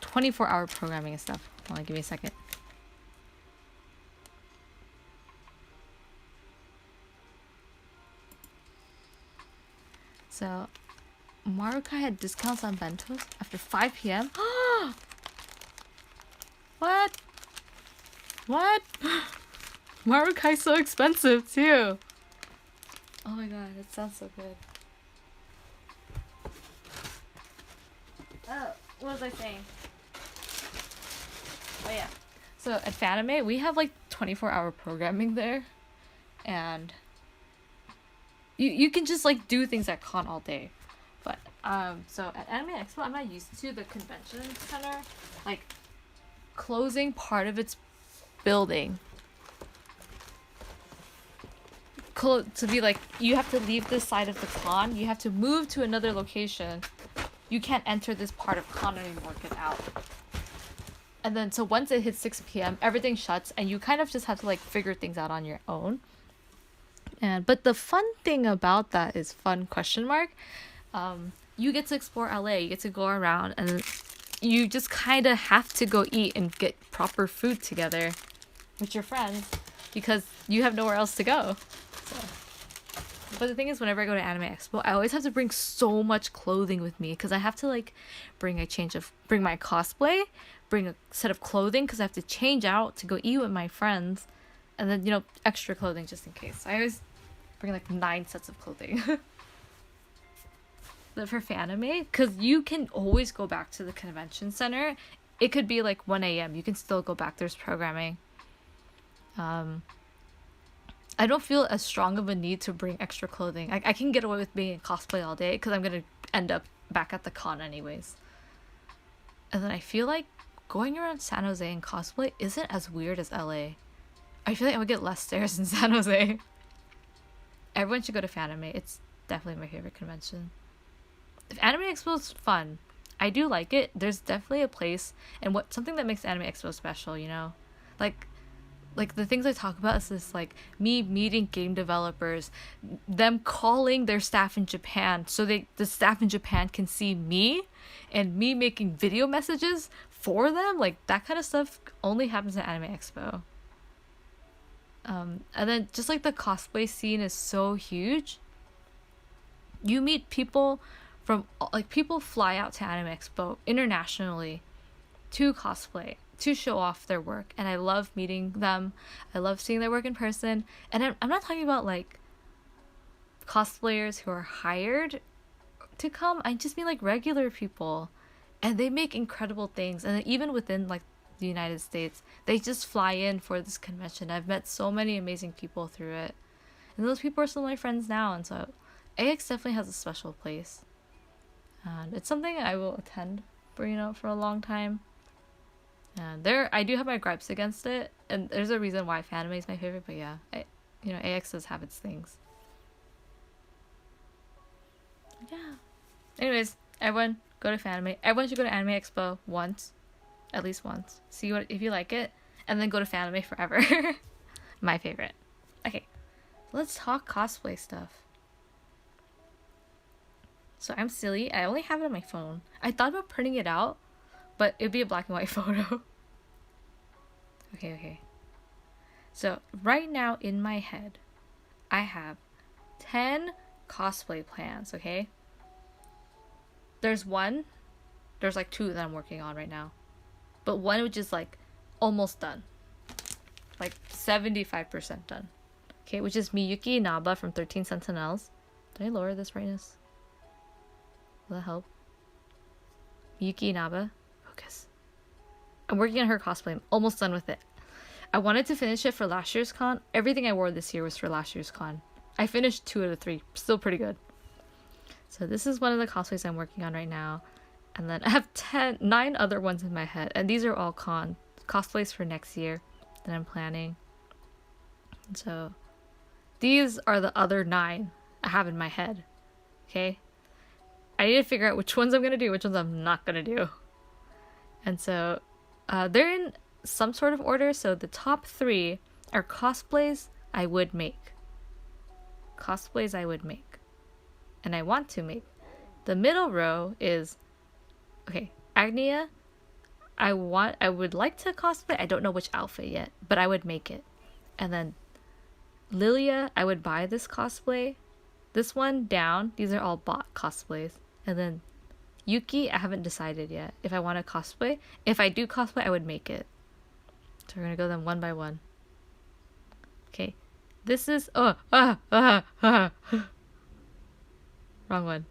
24-hour programming and stuff. Hold on, give me a second. So, Marukai had discounts on bentos after 5 p.m. What? What? Marukai's so expensive too. Oh my god, it sounds so good. Oh, what was I saying? Oh yeah. So at Fanime, we have like 24-hour programming there, and you can just like do things at con all day. But so at Anime Expo, I'm not used to the convention center like closing part of its building to be like, you have to leave this side of the con, you have to move to another location, you can't enter this part of con anymore, get out. And then so once it hits 6 p.m. everything shuts, and you kind of just have to like figure things out on your own. And but the fun thing about that is fun question mark, you get to explore LA, you get to go around, and you just kind of have to go eat and get proper food together with your friends because you have nowhere else to go. So. But the thing is, whenever I go to Anime Expo, I always have to bring so much clothing with me because I have to like bring my cosplay, bring a set of clothing because I have to change out to go eat with my friends, and then, you know, extra clothing just in case. I always bring like 9 sets of clothing. But for Fanime, because you can always go back to the convention center. It could be like 1 a.m. You can still go back. There's programming. I don't feel as strong of a need to bring extra clothing. I can get away with being in cosplay all day because I'm going to end up back at the con anyways. And then I feel like going around San Jose in cosplay isn't as weird as LA. I feel like I would get less stares in San Jose. Everyone should go to Fanime. It's definitely my favorite convention. If Anime Expo is fun, I do like it. There's definitely a place, and something that makes Anime Expo special, you know? Like the things I talk about is this, like, me meeting game developers, them calling their staff in Japan so the staff in Japan can see me, and me making video messages for them. Like, that kind of stuff only happens at Anime Expo. And then just like the cosplay scene is so huge, you meet people from like people fly out to Anime Expo internationally to cosplay to show off their work, and I love meeting them. I love seeing their work in person, and I'm not talking about like cosplayers who are hired to come. I just mean like regular people, and they make incredible things. And even within like the United States, they just fly in for this convention. I've met so many amazing people through it, and those people are still my friends now. And so AX definitely has a special place, and it's something I will attend for for a long time. And I do have my gripes against it, and there's a reason why Fanime is my favorite. But yeah, AX does have its things. Yeah. Anyways, everyone go to Fanime. Everyone should go to Anime Expo once, at least once. See what if you like it, and then go to Fanime forever. My favorite. Okay, let's talk cosplay stuff. So I'm silly. I only have it on my phone. I thought about printing it out, but it'd be a black and white photo. Okay. So right now in my head, I have 10 cosplay plans, okay? There's like 2 that I'm working on right now. But one which is like almost done. Like 75% done. Okay, which is Miyuki Inaba from 13 Sentinels. Did I lower this brightness? Will that help? Miyuki Inaba. Focus. I'm working on her cosplay. I'm almost done with it. I wanted to finish it for last year's con. Everything I wore this year was for last year's con. I finished 2 out of 3. Still pretty good. So this is one of the cosplays I'm working on right now. And then I have 9 other ones in my head. And these are all cosplays for next year that I'm planning. So these are the other 9 I have in my head. Okay? I need to figure out which ones I'm going to do, which ones I'm not going to do. And so they're in some sort of order. So the top 3 are cosplays I would make. Cosplays I would make. And I want to make. The middle row is, okay, Agnia, I would like to cosplay. I don't know which outfit yet, but I would make it. And then Lilia, I would buy this cosplay. This one down, these are all bought cosplays. And then Yuki, I haven't decided yet if I want to cosplay. If I do cosplay, I would make it. So we're gonna go them one by one. Okay, this is wrong one.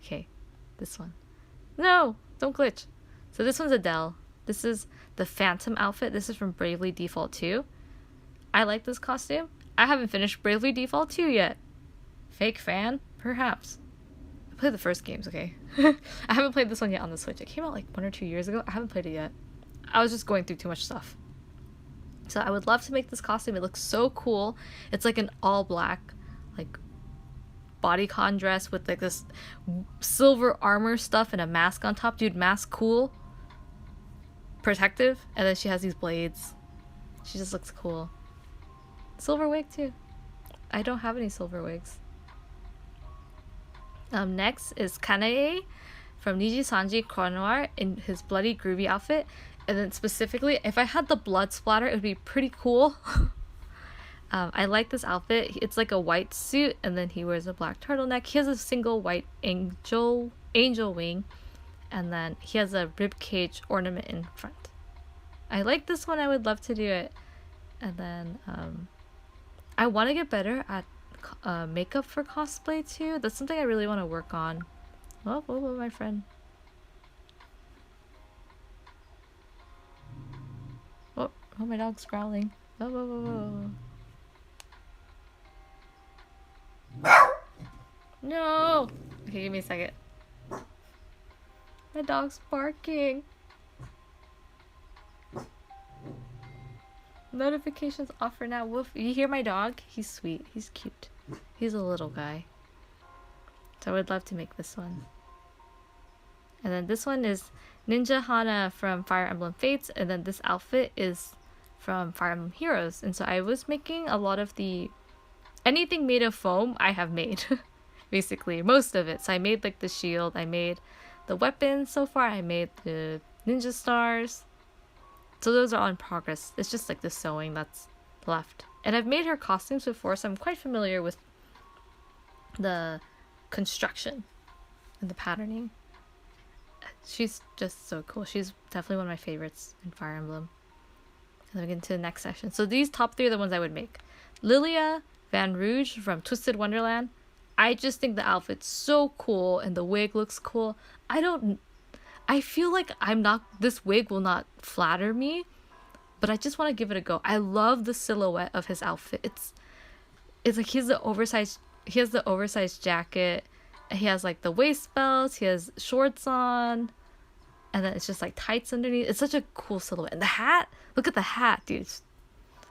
Okay, this one. No, don't glitch. So this one's Adele. This is the Phantom outfit. This is from Bravely Default 2. I like this costume. I haven't finished Bravely Default 2 yet. Fake fan? Perhaps. I played the first games, okay? I haven't played this one yet on the Switch. It came out like 1 or 2 years ago. I haven't played it yet. I was just going through too much stuff. So I would love to make this costume. It looks so cool. It's like an all black, like, bodycon dress with like this silver armor stuff and a mask on top. Dude, mask cool. Protective. And then she has these blades. She just looks cool. Silver wig too. I don't have any silver wigs. Next is Kanae from Niji Sanji Konoir in his bloody groovy outfit. And then specifically, if I had the blood splatter, it would be pretty cool. I like this outfit. It's like a white suit, and then he wears a black turtleneck. He has a single white angel wing, and then he has a rib cage ornament in front. I like this one. I would love to do it. And then I want to get better at makeup for cosplay too. That's something I really want to work on. Oh, my friend. Oh, my dog's growling. Whoa. No! Okay, give me a second. My dog's barking. Notifications off for now. Woof. You hear my dog? He's sweet. He's cute. He's a little guy. So I would love to make this one. And then this one is Ninja Hana from Fire Emblem Fates. And then this outfit is from Fire Emblem Heroes. And so I was making a lot of the... anything made of foam, I have made. Basically, most of it. So I made like the shield. I made the weapons so far. I made the ninja stars. So those are all in progress. It's just like the sewing that's left. And I've made her costumes before, so I'm quite familiar with the construction and the patterning. She's just so cool. She's definitely one of my favorites in Fire Emblem. And then we get into the next section. So these top three are the ones I would make. Lilia Van Rouge from Twisted Wonderland. I just think the outfit's so cool and the wig looks cool. I feel like this wig will not flatter me, but I just want to give it a go. I love the silhouette of his outfit. It's like he has the oversized jacket. He has like the waist belt, he has shorts on, and then it's just like tights underneath. It's such a cool silhouette. And the hat, look at the hat, dude.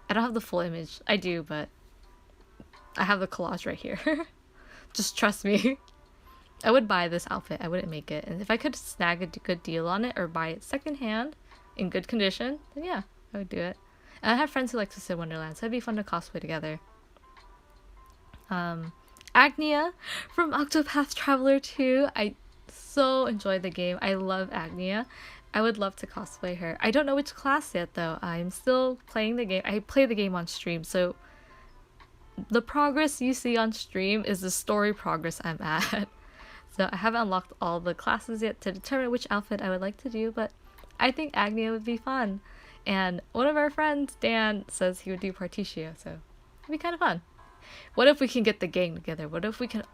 I don't have the full image. I do, but I have the collage right here. Just trust me. I would buy this outfit. I wouldn't make it. And if I could snag a good deal on it or buy it secondhand in good condition, then yeah, I would do it. And I have friends who like Twisted Wonderland, so it'd be fun to cosplay together. Agnia from Octopath Traveler 2. I so enjoyed the game. I love Agnia. I would love to cosplay her. I don't know which class yet though. I'm still playing the game. I play the game on stream, so the progress you see on stream is the story progress I'm at. So I haven't unlocked all the classes yet to determine which outfit I would like to do, but I think Agnia would be fun. And one of our friends, Dan, says he would do Particio, so it'd be kind of fun. What if we can get the gang together? What if we get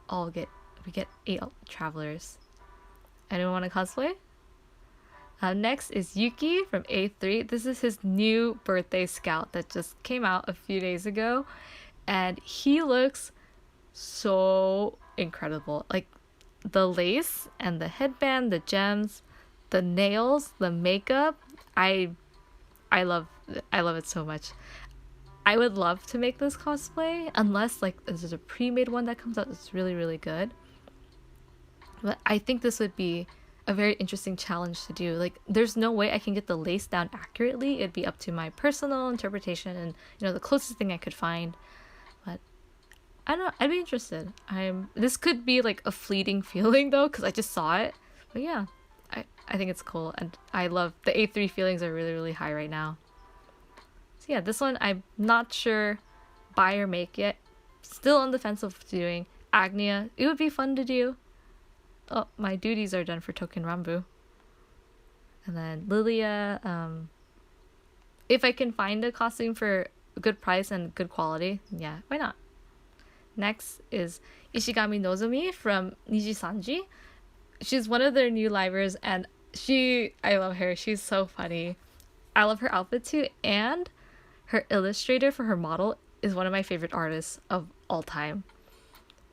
8 travelers? Anyone want to cosplay? Next is Yuki from A3. This is his new birthday scout that just came out a few days ago. And he looks so incredible. Like the lace and the headband, the gems, the nails, the makeup. I love it so much. I would love to make this cosplay, unless like there's a pre-made one that comes out that's really, really good. But I think this would be a very interesting challenge to do. Like, there's no way I can get the lace down accurately. It'd be up to my personal interpretation and, the closest thing I could find. But I don't know, I'd be interested. This could be like a fleeting feeling though, because I just saw it. But yeah, I think it's cool, and I love the A3 feelings are really, really high right now. So yeah, this one I'm not sure buy or make yet. Still on the fence of doing Agnia. It would be fun to do. Oh, my duties are done for Token Rambu. And then Lilia, if I can find a costume for a good price and good quality, yeah, why not? Next is Ishigami Nozomi from Niji Sanji. She's one of their new livers, and I love her. She's so funny. I love her outfit too, and her illustrator for her model is one of my favorite artists of all time.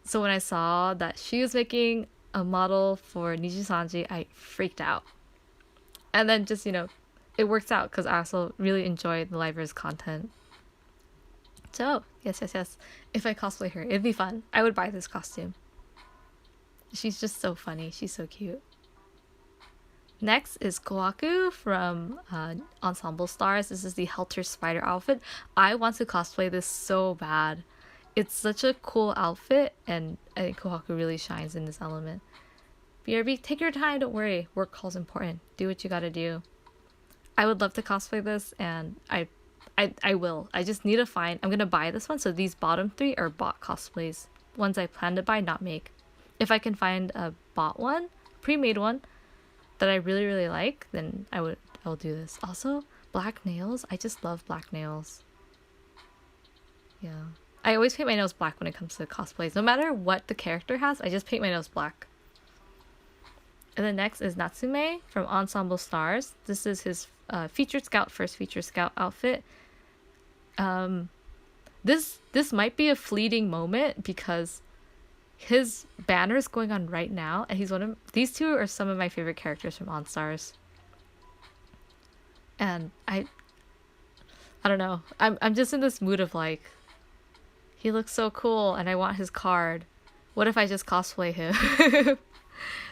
So when I saw that she was making a model for Niji Sanji, I freaked out. And then just, it works out because I also really enjoy the liver's content. So, yes. If I cosplay her, it'd be fun. I would buy this costume. She's just so funny. She's so cute. Next is Kohaku from Ensemble Stars. This is the Helter Spider outfit. I want to cosplay this so bad. It's such a cool outfit, and I think Kohaku really shines in this element. BRB, take your time, don't worry. Work call's important. Do what you gotta do. I would love to cosplay this, and I will. I just need to find... I'm gonna buy this one, so these bottom 3 are bought cosplays. Ones I plan to buy, not make. If I can find a bought one, pre-made one, that I really, really like, then I'll do this. Also, black nails. I just love black nails. Yeah. I always paint my nails black when it comes to cosplays. No matter what the character has, I just paint my nails black. And then next is Natsume from Ensemble Stars. This is his first featured scout outfit. This might be a fleeting moment because his banner is going on right now, and these two are some of my favorite characters from OnStars. And I don't know. I'm just in this mood of like, he looks so cool and I want his card. What if I just cosplay him?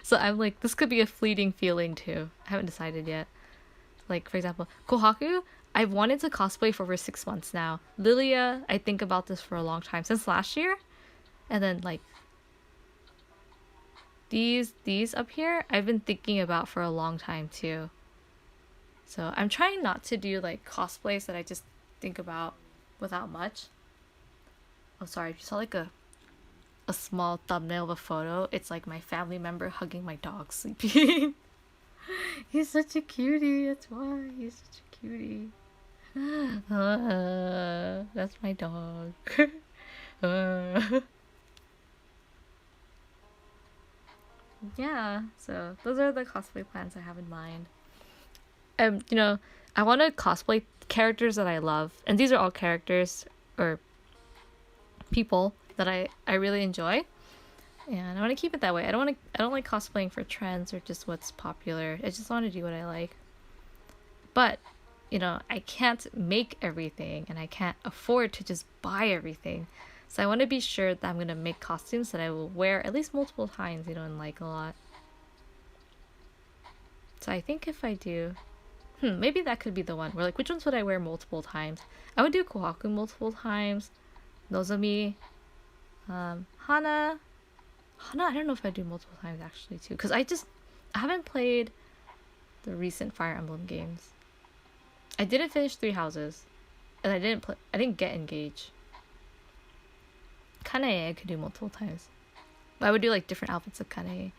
So I'm like, this could be a fleeting feeling too. I haven't decided yet. Like, for example, Kohaku, I've wanted to cosplay for over 6 months now. Lilia, I think about this for a long time, since last year. And then like these up here, I've been thinking about for a long time too. So I'm trying not to do like cosplays that I just think about without much. Oh, sorry, if you saw like a small thumbnail of a photo, it's like my family member hugging my dog sleeping. He's such a cutie, that's why he's such a cutie. That's my dog. Yeah, so those are the cosplay plans I have in mind. You know, I want to cosplay characters that I love, and these are all characters or people that I really enjoy, and I want to keep it that way. I don't like cosplaying for trends or just what's popular. I just want to do what I like. But, you know, I can't make everything, and I can't afford to just buy everything. So I want to be sure that I'm gonna make costumes that I will wear at least multiple times, you know, and like a lot. So I think if I do, maybe that could be the one where like which ones would I wear multiple times? I would do Kohaku multiple times, Nozomi, Hana. Hana, I don't know if I do multiple times actually too, because I haven't played the recent Fire Emblem games. I didn't finish Three Houses, and I didn't get engaged. Kanae I could do multiple times. I would do like different outfits of Kanae.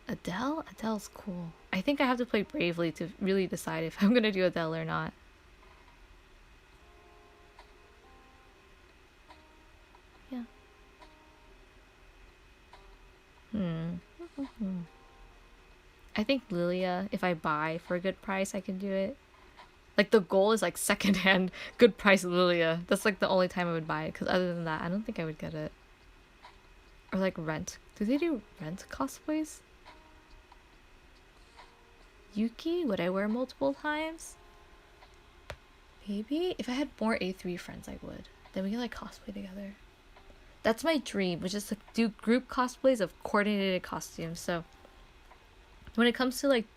Adele's cool. I think I have to play Bravely to really decide if I'm gonna do Adele or not. Yeah. I think Lilia, if I buy for a good price, I can do it. Like the goal is like secondhand good price Lilia. That's like the only time I would buy it. Because other than that, I don't think I would get it. Or like rent. Do they do rent cosplays? Yuki, would I wear multiple times? Maybe if I had more A3 friends, I would. Then we can like cosplay together. That's my dream, which is to do group cosplays of coordinated costumes. So when it comes to like,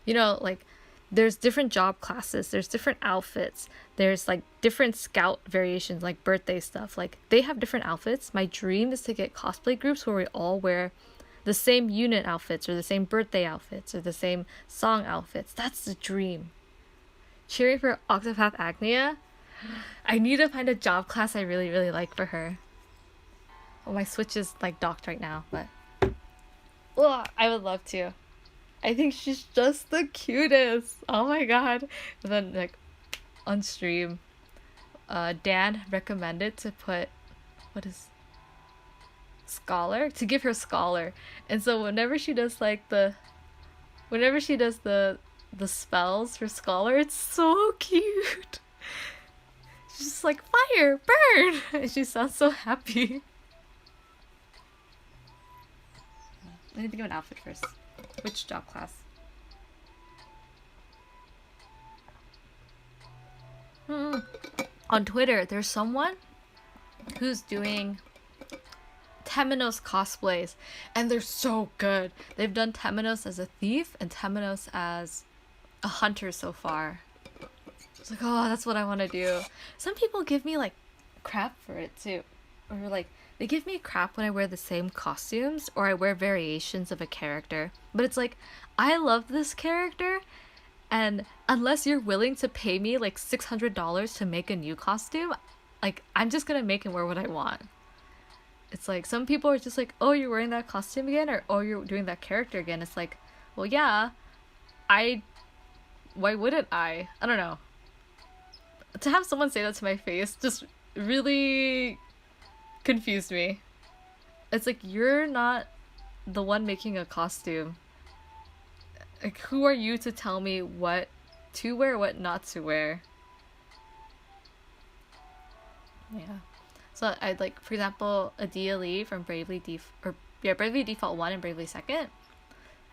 you know, like there's different job classes, there's different outfits, there's like different scout variations, like birthday stuff. Like they have different outfits. My dream is to get cosplay groups where we all wear the same unit outfits or the same birthday outfits or the same song outfits. That's the dream. Cheering for Octopath Agnia. I need to find a job class I really, really like for her. Well, my Switch is like docked right now, but I would love to. I think she's just the cutest. Oh my god. And then like on stream, Dan recommended to put what is Scholar to give her Scholar, and so whenever she does the spells for Scholar, it's so cute. She's just like fire, burn, and she sounds so happy. I need to think of an outfit first. Which job class? On Twitter, there's someone who's doing Temenos cosplays, and they're so good. They've done Temenos as a thief and Temenos as a hunter so far. It's like, oh, that's what I want to do. Some people give me like crap for it too, or like they give me crap when I wear the same costumes or I wear variations of a character. But it's like, I love this character, and unless you're willing to pay me like $600 to make a new costume, like I'm just gonna make and wear what I want. It's like some people are just like, oh, you're wearing that costume again, or oh, you're doing that character again. It's like, well, yeah, why wouldn't I? I don't know. To have someone say that to my face just really confused me. It's like, you're not the one making a costume. Like, who are you to tell me what to wear, what not to wear? Yeah. So I'd like, for example, Adia Lee from Bravely Default 1 and Bravely 2nd.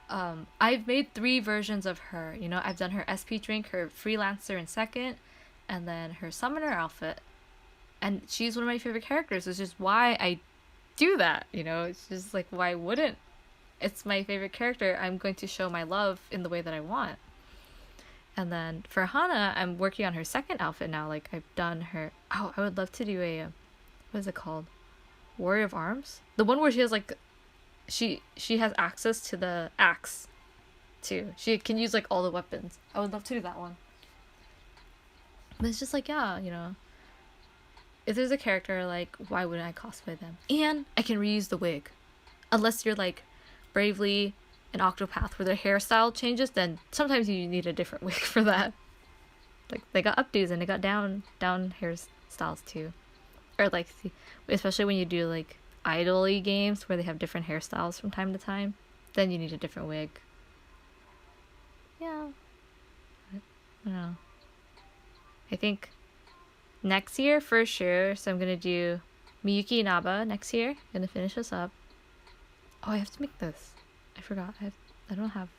I've made 3 versions of her. You know, I've done her SP drink, her freelancer in 2nd, and then her summoner outfit. And she's one of my favorite characters, which is why I do that. You know, it's just like, why wouldn't? It's my favorite character. I'm going to show my love in the way that I want. And then for Hana, I'm working on her 2nd outfit now. Like, I've done her. Oh, I would love to do a what is it called? Warrior of Arms? The one where she has like she has access to the axe. too. She can use like all the weapons. I would love to do that one. But it's just like, yeah, you know, if there's a character, like, why wouldn't I cosplay them? And I can reuse the wig. Unless you're like Bravely and Octopath where their hairstyle changes, then sometimes you need a different wig for that. Like they got updos and they got down hairstyles too. Or like especially when you do like idol-y games where they have different hairstyles from time to time, then you need a different wig. Yeah. I don't know. I think next year for sure, so I'm gonna do Miyuki Inaba next year. Gonna finish this up. Oh, I have to make this. I forgot. I don't have.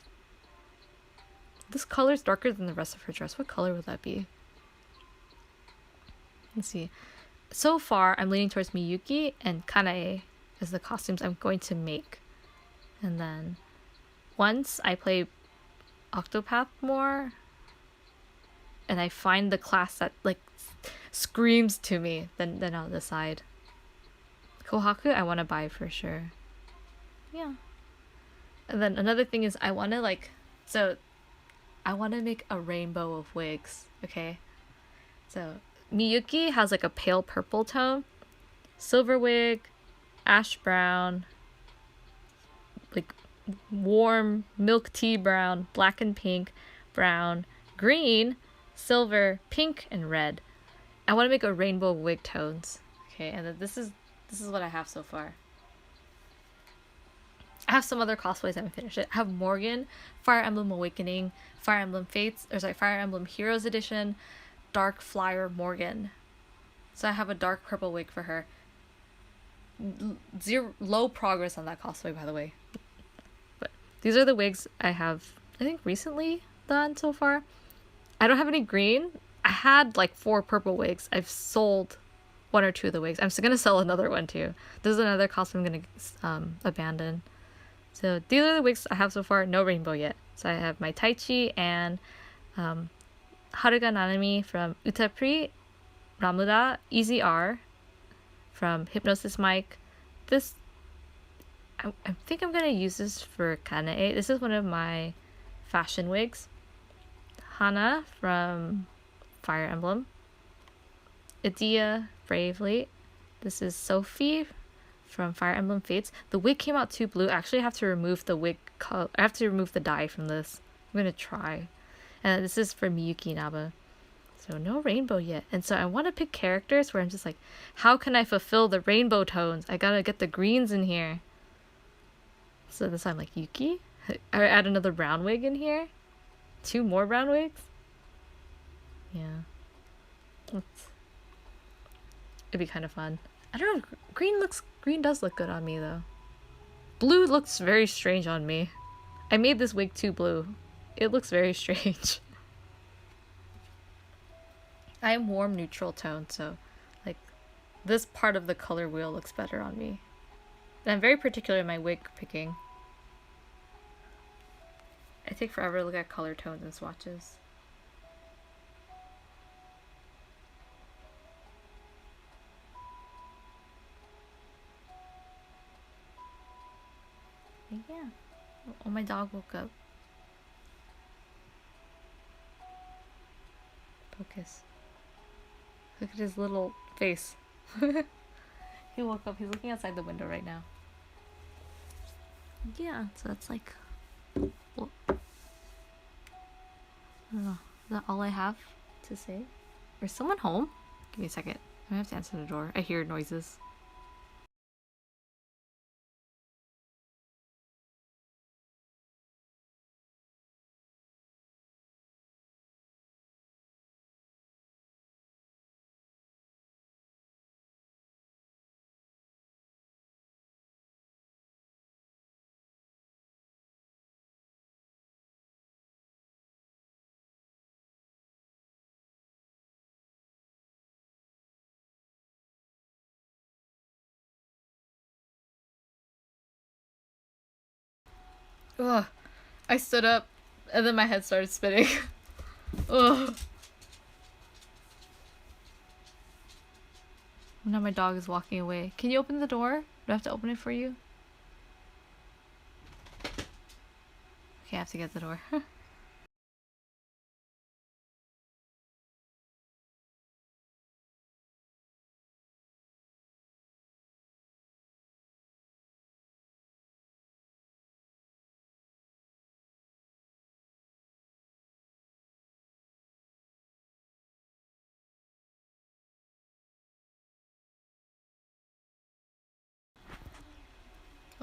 This color's darker than the rest of her dress. What color would that be? Let's see. So far, I'm leaning towards Miyuki and Kanae as the costumes I'm going to make. And then once I play Octopath more and I find the class that like screams to me, then I'll decide. Kohaku I want to buy for sure. Yeah. And then another thing is I want to like, so I want to make a rainbow of wigs, okay? So Miyuki has like a pale purple tone, silver wig, ash brown, like warm milk tea brown, black and pink, brown, green, silver, pink, and red. I want to make a rainbow of wig tones. Okay, and then this is what I have so far. I have some other cosplays I haven't finished it. I have Morgan, Fire Emblem Awakening, Fire Emblem Fates, or sorry, Fire Emblem Heroes Edition, Dark Flyer Morgan. So I have a dark purple wig for her. Low progress on that cosplay, by the way. But these are the wigs I have, I think, recently done so far. I don't have any green. I had like 4 purple wigs. I've sold 1 or 2 of the wigs. I'm still gonna sell another one too. This is another costume I'm gonna abandon. So these are the wigs I have so far. No rainbow yet. So I have my Taichi and Haruka Nanami from Utapri, Ramuda, Easy R from Hypnosis Mike. This, I think I'm gonna use this for Kanae. This is one of my fashion wigs. Hana from Fire Emblem. Idia Bravely. This is Sophie from Fire Emblem Fates. The wig came out too blue. Actually, I have to remove the wig color. I have to remove the dye from this. I'm gonna try. And this is for Miyuki Inaba. So no rainbow yet. And so I want to pick characters where I'm just like, how can I fulfill the rainbow tones? I gotta get the greens in here. So this I'm like, Yuki? I add another brown wig in here? 2 more brown wigs? Yeah. It'd be kind of fun. I don't know. Green does look good on me though. Blue looks very strange on me. I made this wig too blue. It looks very strange. I am warm neutral tone, so like this part of the color wheel looks better on me. And I'm very particular in my wig picking. I take forever to look at color tones and swatches. Yeah. Oh, my dog woke up. Focus. Look at his little face. He woke up. He's looking outside the window right now. Yeah, so that's like... Well, I don't know. Is that all I have to say? Is someone home? Give me a second. I have to answer the door. I hear noises. Ugh. I stood up and then my head started spinning. Ugh. Now my dog is walking away. Can you open the door? Do I have to open it for you? Okay, I have to get the door.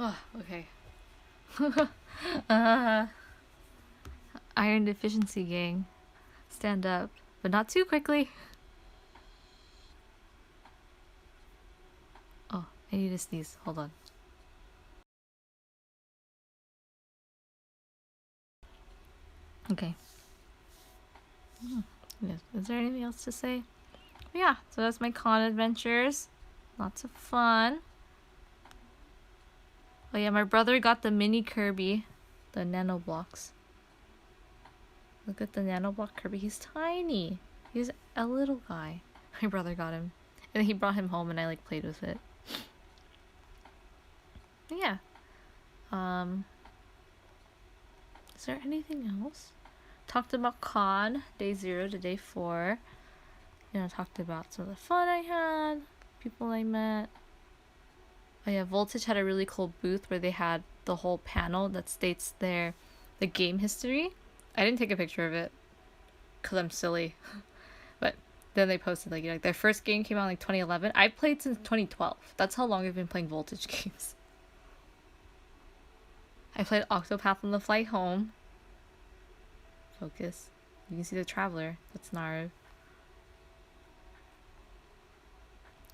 Oh, okay. uh, Iron deficiency gang. Stand up, but not too quickly. Oh, I need to sneeze. Hold on. Okay. Yes. Is there anything else to say? Yeah, so that's my con adventures. Lots of fun. Oh yeah, my brother got the mini Kirby, the nano blocks. Look at the nano block Kirby. He's tiny. He's a little guy. My brother got him, and he brought him home, and I like played with it. But yeah. Is there anything else? Talked about con day 0 to day 4. You know, talked about some of the fun I had, people I met. Oh yeah, Voltage had a really cool booth where they had the whole panel that states the game history. I didn't take a picture of it because I'm silly. But then they posted like their first game came out in like 2011. I played since 2012. That's how long I've been playing Voltage games. I played Octopath on the Flight Home. Focus. You can see the Traveler. That's Naru.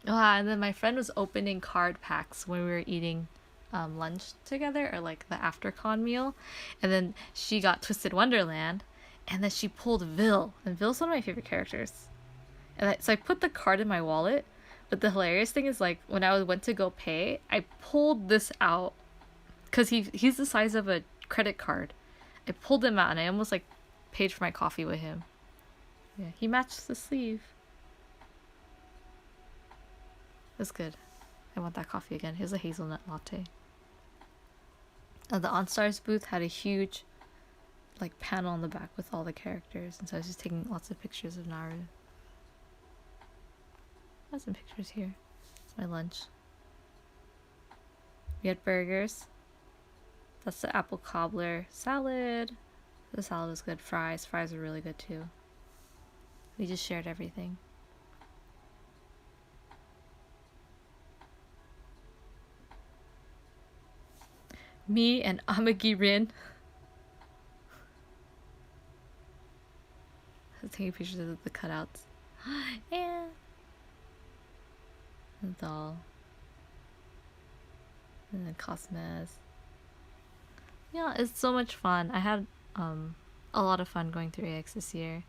And then my friend was opening card packs when we were eating lunch together, or like the after con meal, and then she got Twisted Wonderland, and then she pulled Vil, and Vil's one of my favorite characters. And so I put the card in my wallet, but the hilarious thing is like when I went to go pay, I pulled this out because he's the size of a credit card. I pulled him out and I almost like paid for my coffee with him. Yeah, he matched the sleeve. That's good. I want that coffee again. Here's a hazelnut latte. The OnStars booth had a huge like panel on the back with all the characters, and so I was just taking lots of pictures of Naru. I have some pictures here. It's my lunch. We had burgers. That's the apple cobbler salad. The salad was good. Fries were really good too. We just shared everything. Me and Amagi Rin. Taking pictures of the cutouts. And the doll. And then Cosmez. Yeah, it's so much fun. I had a lot of fun going through AX this year.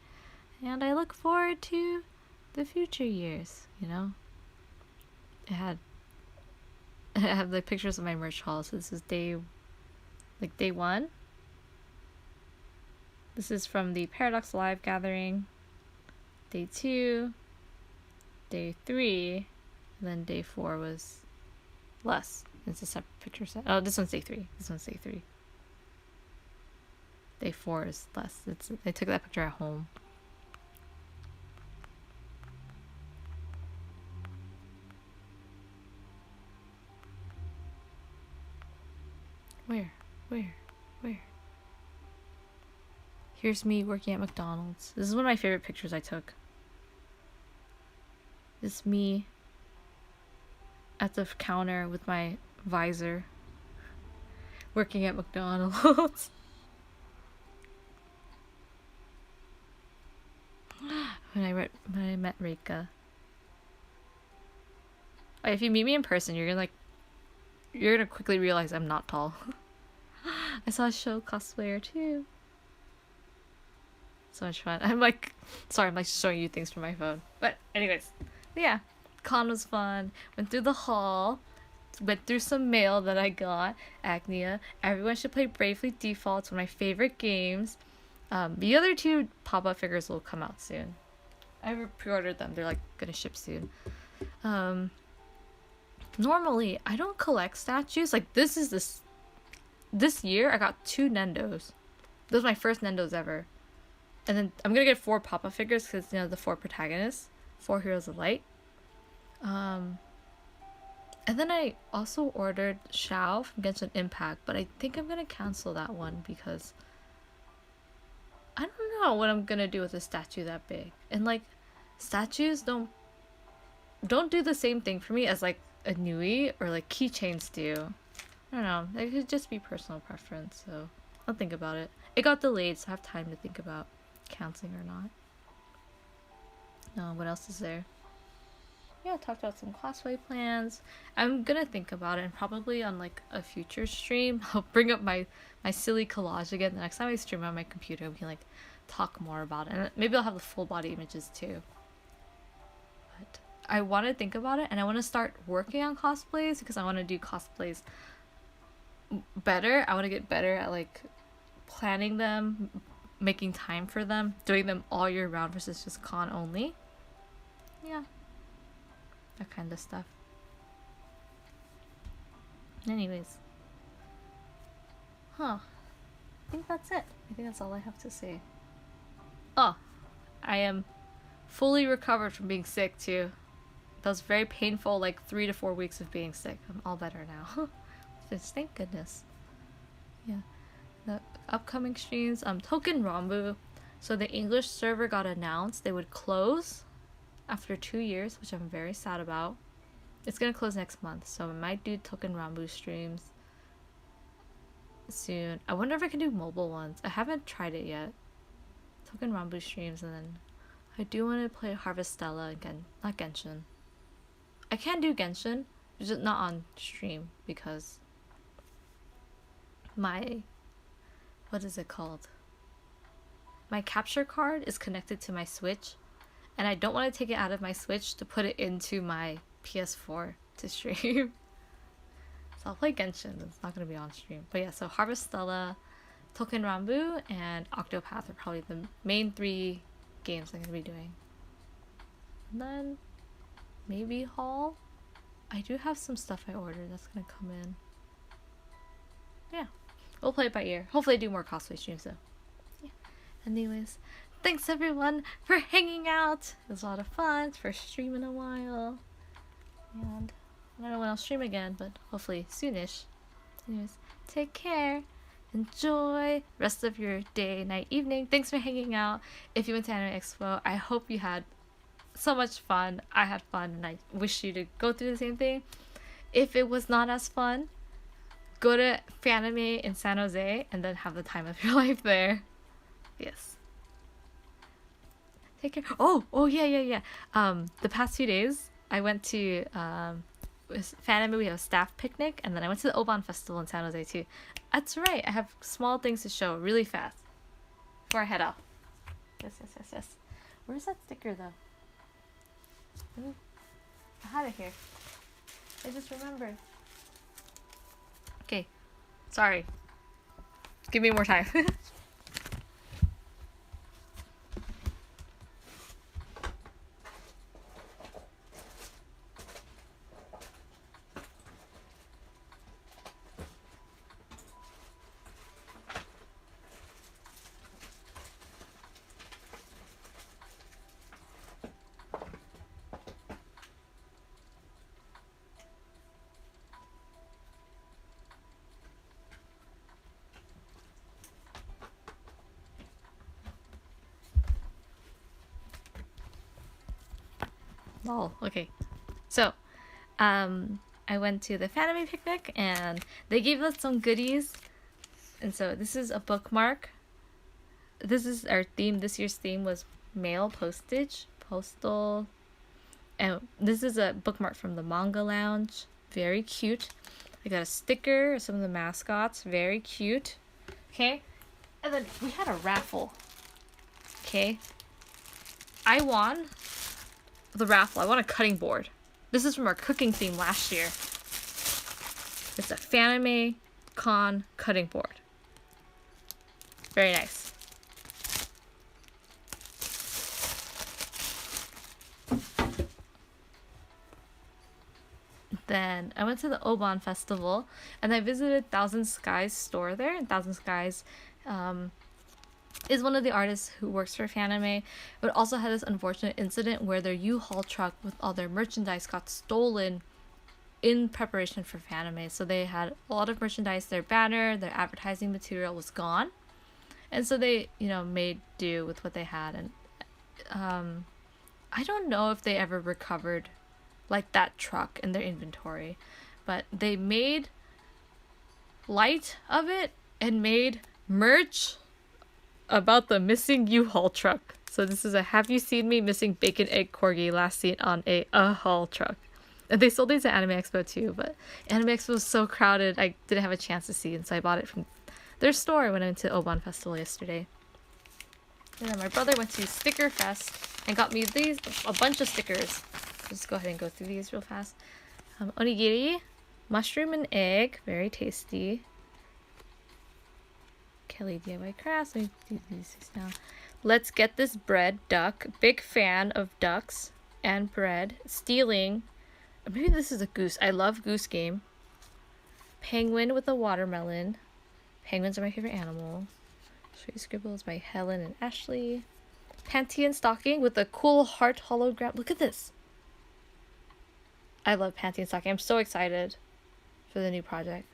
And I look forward to the future years, you know? I have the pictures of my merch haul. So this is day 1. This is from the Paradox Live gathering. Day 2, day 3, and then day 4 was less. It's a separate picture set. Oh, this one's day 3. Day 4 is less. I took that picture at home. Where? Here's me working at McDonald's. This is one of my favorite pictures I took. This is me at the counter with my visor working at McDonald's. when I met Reika. If you meet me in person, you're gonna quickly realize I'm not tall. I saw a show cosplayer too. So much fun. I'm like showing you things from my phone. But anyways, yeah, con was fun. Went through the hall. Went through some mail that I got. Agnia. Everyone should play Bravely Default. It's one of my favorite games. The other 2 pop-up figures will come out soon. I pre-ordered them. They're like gonna ship soon. Normally I don't collect statues. Like this year I got 2 Nendos. Those are my first Nendos ever. And then I'm gonna get 4 pop-up figures because, you know, the 4 protagonists, 4 heroes of light. And then I also ordered Shao from Genshin Impact, but I think I'm gonna cancel that one because I don't know what I'm gonna do with a statue that big. And like, statues don't do the same thing for me as like a Nui or like keychains do. I don't know. It could just be personal preference, so I'll think about it. It got delayed, so I have time to think about canceling or not. What else is there? Yeah, I talked about some cosplay plans. I'm gonna think about it, and probably on like a future stream, I'll bring up my silly collage again. The next time I stream on my computer, we can like talk more about it, and maybe I'll have the full body images too. But I want to think about it, and I want to start working on cosplays because I want to do cosplays better. I want to get better at like planning them, making time for them, doing them all year round versus just con only. Yeah, that kind of stuff. Anyways, I think that's it. I think that's all I have to say. Oh, I am fully recovered from being sick too. That was very painful, like 3 to 4 weeks of being sick. I'm all better now. Just thank goodness. Yeah. The upcoming streams, Token Rambu. So the English server got announced they would close after 2 years, which I'm very sad about. It's gonna close next month, so I might do Token Rambu streams soon. I wonder if I can do mobile ones. I haven't tried it yet. Token Rambu streams, and then I do want to play Harvestella again, not Genshin. I can do Genshin, just not on stream because my, what is it called? My capture card is connected to my Switch, and I don't want to take it out of my Switch to put it into my PS4 to stream. So I'll play Genshin. It's not going to be on stream. But yeah, so Harvestella, Token Rambu, and Octopath are probably the main 3 games I'm going to be doing. And then maybe Haul. I do have some stuff I ordered that's going to come in. Yeah, we'll play it by ear. Hopefully I do more cosplay streams though. Yeah. Anyways, thanks everyone for hanging out. It was a lot of fun. It's first stream in a while. And I don't know when I'll stream again, but hopefully soonish. Anyways, take care. Enjoy rest of your day, night, evening. Thanks for hanging out. If you went to Anime Expo, I hope you had so much fun. I had fun, and I wish you to go through the same thing. If it was not as fun, go to Fanime in San Jose and then have the time of your life there. Yes. Take care. Oh yeah. The past few days I went to with Fanime. We have a staff picnic, and then I went to the Oban Festival in San Jose too. That's right. I have small things to show really fast before I head off. Yes. Where's that sticker though? I had it here. I just remembered. Okay. Sorry. Give me more time. Oh, okay. So, I went to the Fanime picnic and they gave us some goodies. And so this is a bookmark. This is our theme. This year's theme was mail postage, postal. And this is a bookmark from the Manga Lounge. Very cute. I got a sticker of some of the mascots. Very cute. Okay. And then we had a raffle. Okay. I won the raffle. I won a cutting board. This is from our cooking theme last year. It's a Fanime Con cutting board. Very nice. Then I went to the Oban Festival and I visited Thousand Skies store there. And Thousand Skies is one of the artists who works for Fanime, but also had this unfortunate incident where their U-Haul truck with all their merchandise got stolen in preparation for Fanime. So they had a lot of merchandise, their banner, their advertising material was gone. And so they, made do with what they had. And I don't know if they ever recovered like that truck in their inventory, but they made light of it and made merch about the missing U-Haul truck. So this is a "Have you seen me missing bacon egg corgi last seen on a haul truck?" And they sold these at Anime Expo too, but Anime Expo was so crowded I didn't have a chance to see, and so I bought it from their store when I went to Oban Festival yesterday. And then my brother went to Sticker Fest and got me a bunch of stickers. Just go ahead and go through these real fast. Onigiri, mushroom and egg, very tasty. Kelly DIY crafts. Let me do these now. Let's get this bread, duck. Big fan of ducks and bread. Stealing. Maybe this is a goose. I love goose game. Penguin with a watermelon. Penguins are my favorite animal. Street Scribbles by Helen and Ashley. Panty and Stocking with a cool heart hologram. Look at this. I love Panty and Stocking. I'm so excited for the new project.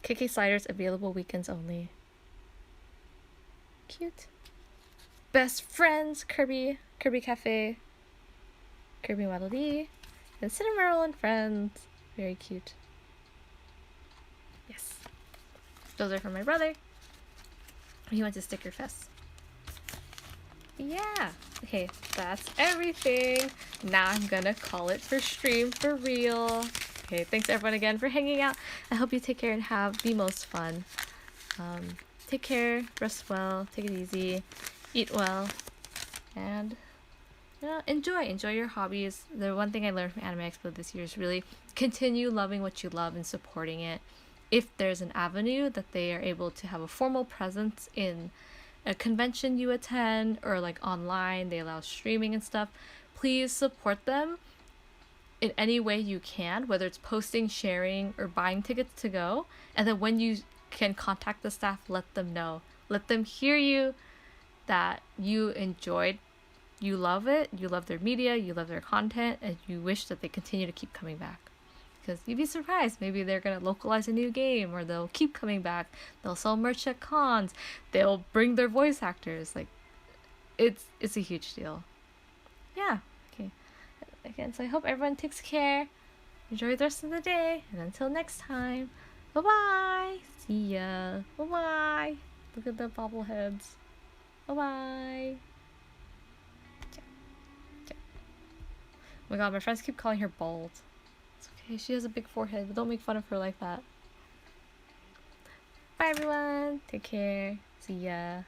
KK Sliders available weekends only. Cute. Best Friends, Kirby Cafe, Kirby Model D, and Cinnamoroll and Friends. Very cute. Yes. Those are from my brother. He went to Sticker Fest. Yeah. Okay, that's everything. Now I'm gonna call it for stream for real. Okay, thanks everyone again for hanging out. I hope you take care and have the most fun. Take care, rest well, take it easy, eat well, and enjoy your hobbies. The one thing I learned from Anime Expo this year is really continue loving what you love and supporting it. If there's an avenue that they are able to have a formal presence in a convention you attend or like online, they allow streaming and stuff, please support them in any way you can, whether it's posting, sharing, or buying tickets to go. And then when you can contact the staff, let them know. Let them hear you that you enjoyed, you love it, you love their media, you love their content, and you wish that they continue to keep coming back. Because you'd be surprised, maybe they're going to localize a new game, or they'll keep coming back, they'll sell merch at cons, they'll bring their voice actors. Like, it's a huge deal. Yeah. Again, so I hope everyone takes care. Enjoy the rest of the day. And until next time, bye-bye. See ya. Bye-bye. Look at the bobbleheads. Bye-bye. Oh my god, my friends keep calling her bald. It's okay, she has a big forehead, but don't make fun of her like that. Bye everyone. Take care. See ya.